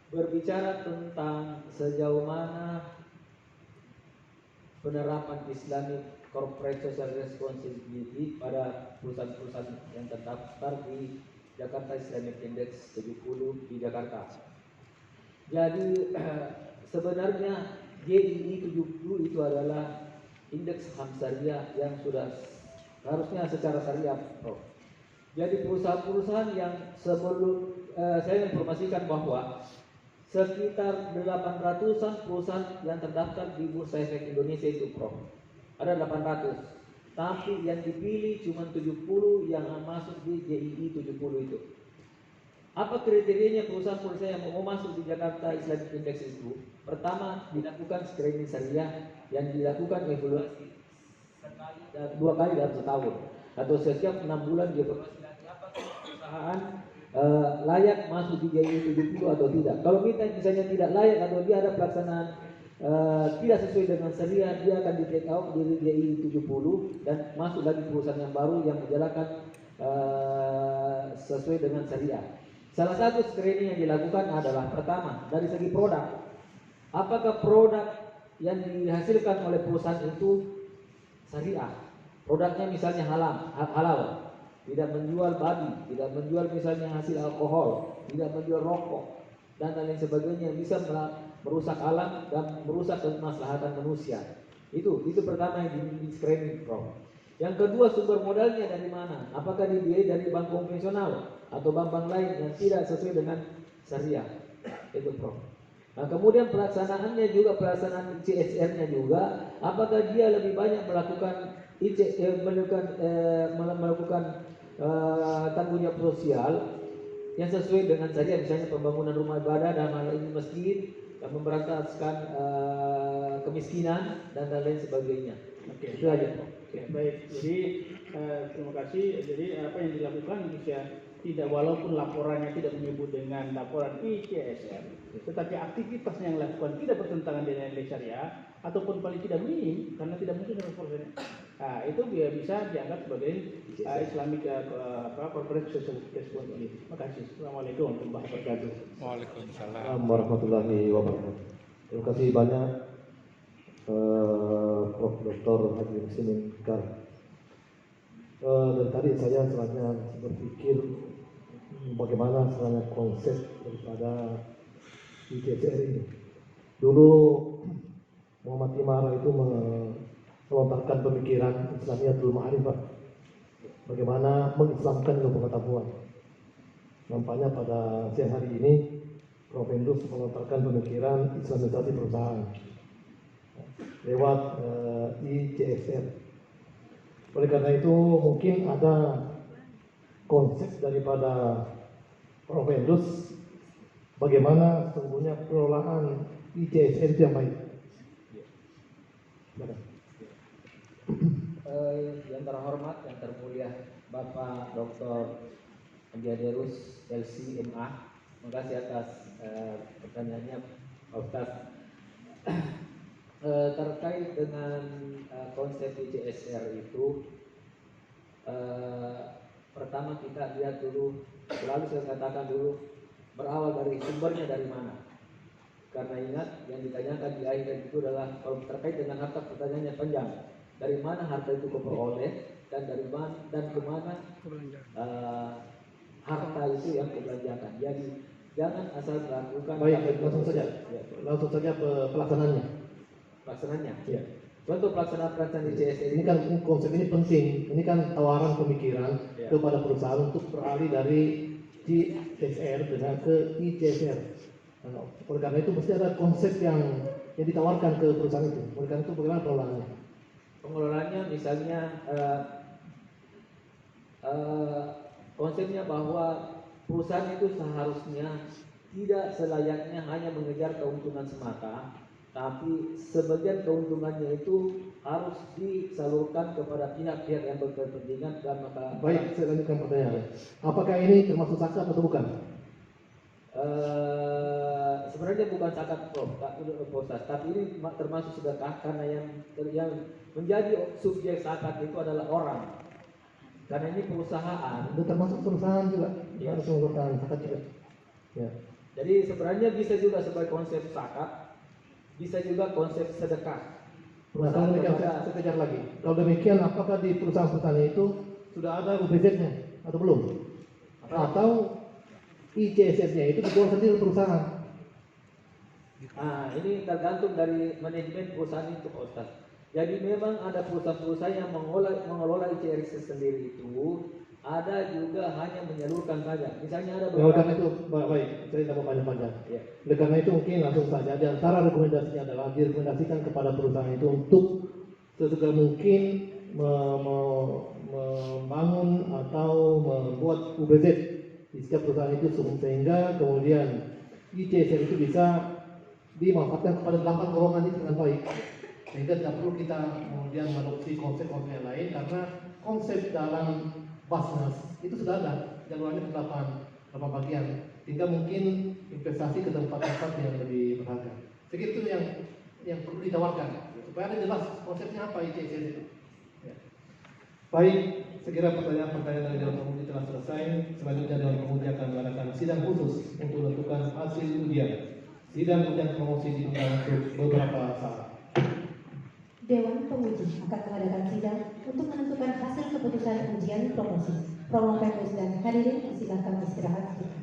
Berbicara tentang sejauh mana penerapan Islamic Corporate Social Responsibility pada perusahaan-perusahaan yang terdaftar di Jakarta Islamic Index 70 di Jakarta. Jadi sebenarnya JII 70 itu adalah indeks HAM syariah yang sudah harusnya secara syariah, Prof. Jadi perusahaan-perusahaan yang sebelum saya informasikan bahwa sekitar 800-an perusahaan yang terdaftar di Bursa Efek Indonesia itu, Prof. Ada 800. Tapi yang dipilih cuma 70 yang masuk di JII 70 itu. Apa kriterianya perusahaan-perusahaan yang mau masuk di Jakarta Islamic Index itu? Pertama, dilakukan screening syariah yang dilakukan evaluasi sekali dan 2 kali dalam setahun atau setiap 6 bulan dia evaluasi apakah perusahaan layak masuk di JII 70 atau tidak. Kalau misalnya tidak layak atau dia ada pelaksanaan tidak sesuai dengan syariah, dia akan di take out dari JII 70 dan masuk lagi perusahaan yang baru yang menjalankan sesuai dengan syariah. Salah satu screening yang dilakukan adalah pertama dari segi produk. Apakah produk yang dihasilkan oleh perusahaan itu syariah? Produknya misalnya halal. tidak menjual babi, tidak menjual misalnya hasil alkohol, tidak menjual rokok dan lain sebagainya yang bisa merusak alam dan merusak kemaslahatan manusia. Itu pertama yang di screening, Prof. Yang kedua, sumber modalnya dari mana? Apakah dibiayai dari bank konvensional atau bank-bank lain yang tidak sesuai dengan syariah? Itu, Prof. Nah, kemudian pelaksanaannya juga, pelaksanaan CSR-nya juga, apakah dia lebih banyak melakukan tanggung jawab sosial yang sesuai dengan syariah, misalnya pembangunan rumah ibadah dan hal ini masjid, memberantaskan kemiskinan dan lain sebagainya. Oke, itu aja. Oke, baik. Jadi terima kasih. Jadi apa yang dilakukan bisa tidak, walaupun laporannya tidak menyebut dengan laporan ICSR, tetapi aktivitas yang dilakukan tidak bertentangan dengan nilai syariah ataupun paling tidak minim karena tidak mungkin reportnya. Nah, itu bisa dianggap sebagai Islamic corporate social responsibility. Terima kasih. Assalamualaikum warahmatullahi wabarakatuh. Waalaikumsalam. Warahmatullahi wabarakatuh. Terima kasih banyak Prof. Dr. Haji Muslimin Kar. Dari tadi saya sebenarnya berpikir bagaimana sebenarnya konsep daripada ICSR ini. Dulu Muhammad Imara itu melontarkan pemikiran Islamiyatul Ma'rifah, bagaimana mengislamkan ilmu pengetahuan. Nampaknya pada siang hari ini Prof. Endus melontarkan pemikiran Islamisasi perusahaan lewat ICSR. Oleh karena itu mungkin ada konsep daripada Prof. Endus bagaimana sesungguhnya pengelolaan ICSR itu yang baik. Yang terhormat, yang termulia Bapak Dr. Andi Aderus LCMA, terima kasih atas pertanyaannya, Pak Ustaz. Terkait dengan konsep ICSR itu, pertama kita lihat dulu, selalu saya katakan dulu, berawal dari sumbernya dari mana. Karena ingat yang ditanyakan di akhir itu adalah kalau terkait dengan harta, pertanyaannya panjang. Dari mana harta itu diperoleh dan dari mana dan kemana harta itu yang dibelanjakan. Jadi jangan asal melakukan. Baik, langsung saja pelaksanaannya. Pelaksananya. Ya. Untuk pelaksanaan ICSR ini kan konsep ini penting. Ini kan tawaran pemikiran kepada perusahaan untuk beralih dari CSR dengan ke ICSR. Nah, oleh karena itu mesti ada konsep yang ditawarkan ke perusahaan itu. Oleh karena itu bagaimana pengelolaannya? Pengelolaannya misalnya konsepnya bahwa perusahaan itu seharusnya tidak selayaknya hanya mengejar keuntungan semata, tapi sebagian keuntungannya itu harus disalurkan kepada pihak-pihak yang berkepentingan dan maka. Baik, saya lanjutkan pertanyaan. Apakah ini termasuk zakat atau bukan? Sebenarnya bukan zakat, Prof. Tapi ini termasuk sedekah karena yang menjadi subjek zakat itu adalah orang. Karena ini perusahaan. Itu termasuk perusahaan juga. Ya. Harus menguruskan zakat juga. Ya. Jadi sebenarnya bisa juga sebagai konsep zakat, bisa juga konsep sedekah. Nah, kalau demikian saya kejar lagi. Kalau demikian, apakah di perusahaan-perusahaan itu sudah ada UBZ-nya atau belum? Atau ICSR-nya itu dijual sendiri perusahaan? Nah, ini tergantung dari manajemen perusahaan itu, Pak Ustaz. Jadi memang ada perusahaan-perusahaan yang mengelola ICSR sendiri itu, ada juga hanya menyalurkan saja. Misalnya ada beberapa. Karena itu baik, saya tidak mau panjang-panjang. Ya. Oleh karena itu mungkin langsung saja. Di antara rekomendasinya adalah direkomendasikan kepada perusahaan itu untuk sesegera mungkin membangun atau membuat UBZ di setiap perusahaan itu sehingga kemudian ICSR itu bisa dimanfaatkan kepada 8 golongan itu dengan baik, sehingga tidak perlu kita kemudian mengadopsi konsep-konsep yang lain karena konsep dalam Basnas itu sudah ada jalurannya ke 8 bagian, tinggal mungkin investasi ke tempat-tempat yang lebih berharga. Segitu yang perlu ditawarkan supaya ada jelas konsepnya apa ICSR itu. Ya. Baik. Sekira pertanyaan-pertanyaan dari Dewan Pemudi telah selesai. Selanjutnya Dewan Pemudi akan mengadakan sidang khusus untuk menentukan hasil ujian. Sidang ujian promosi ditunda untuk beberapa saat. Dewan Penguji akan mengadakan sidang untuk menentukan hasil keputusan ujian promosi. Prolong Pendus dan hadirin silakan istirahat.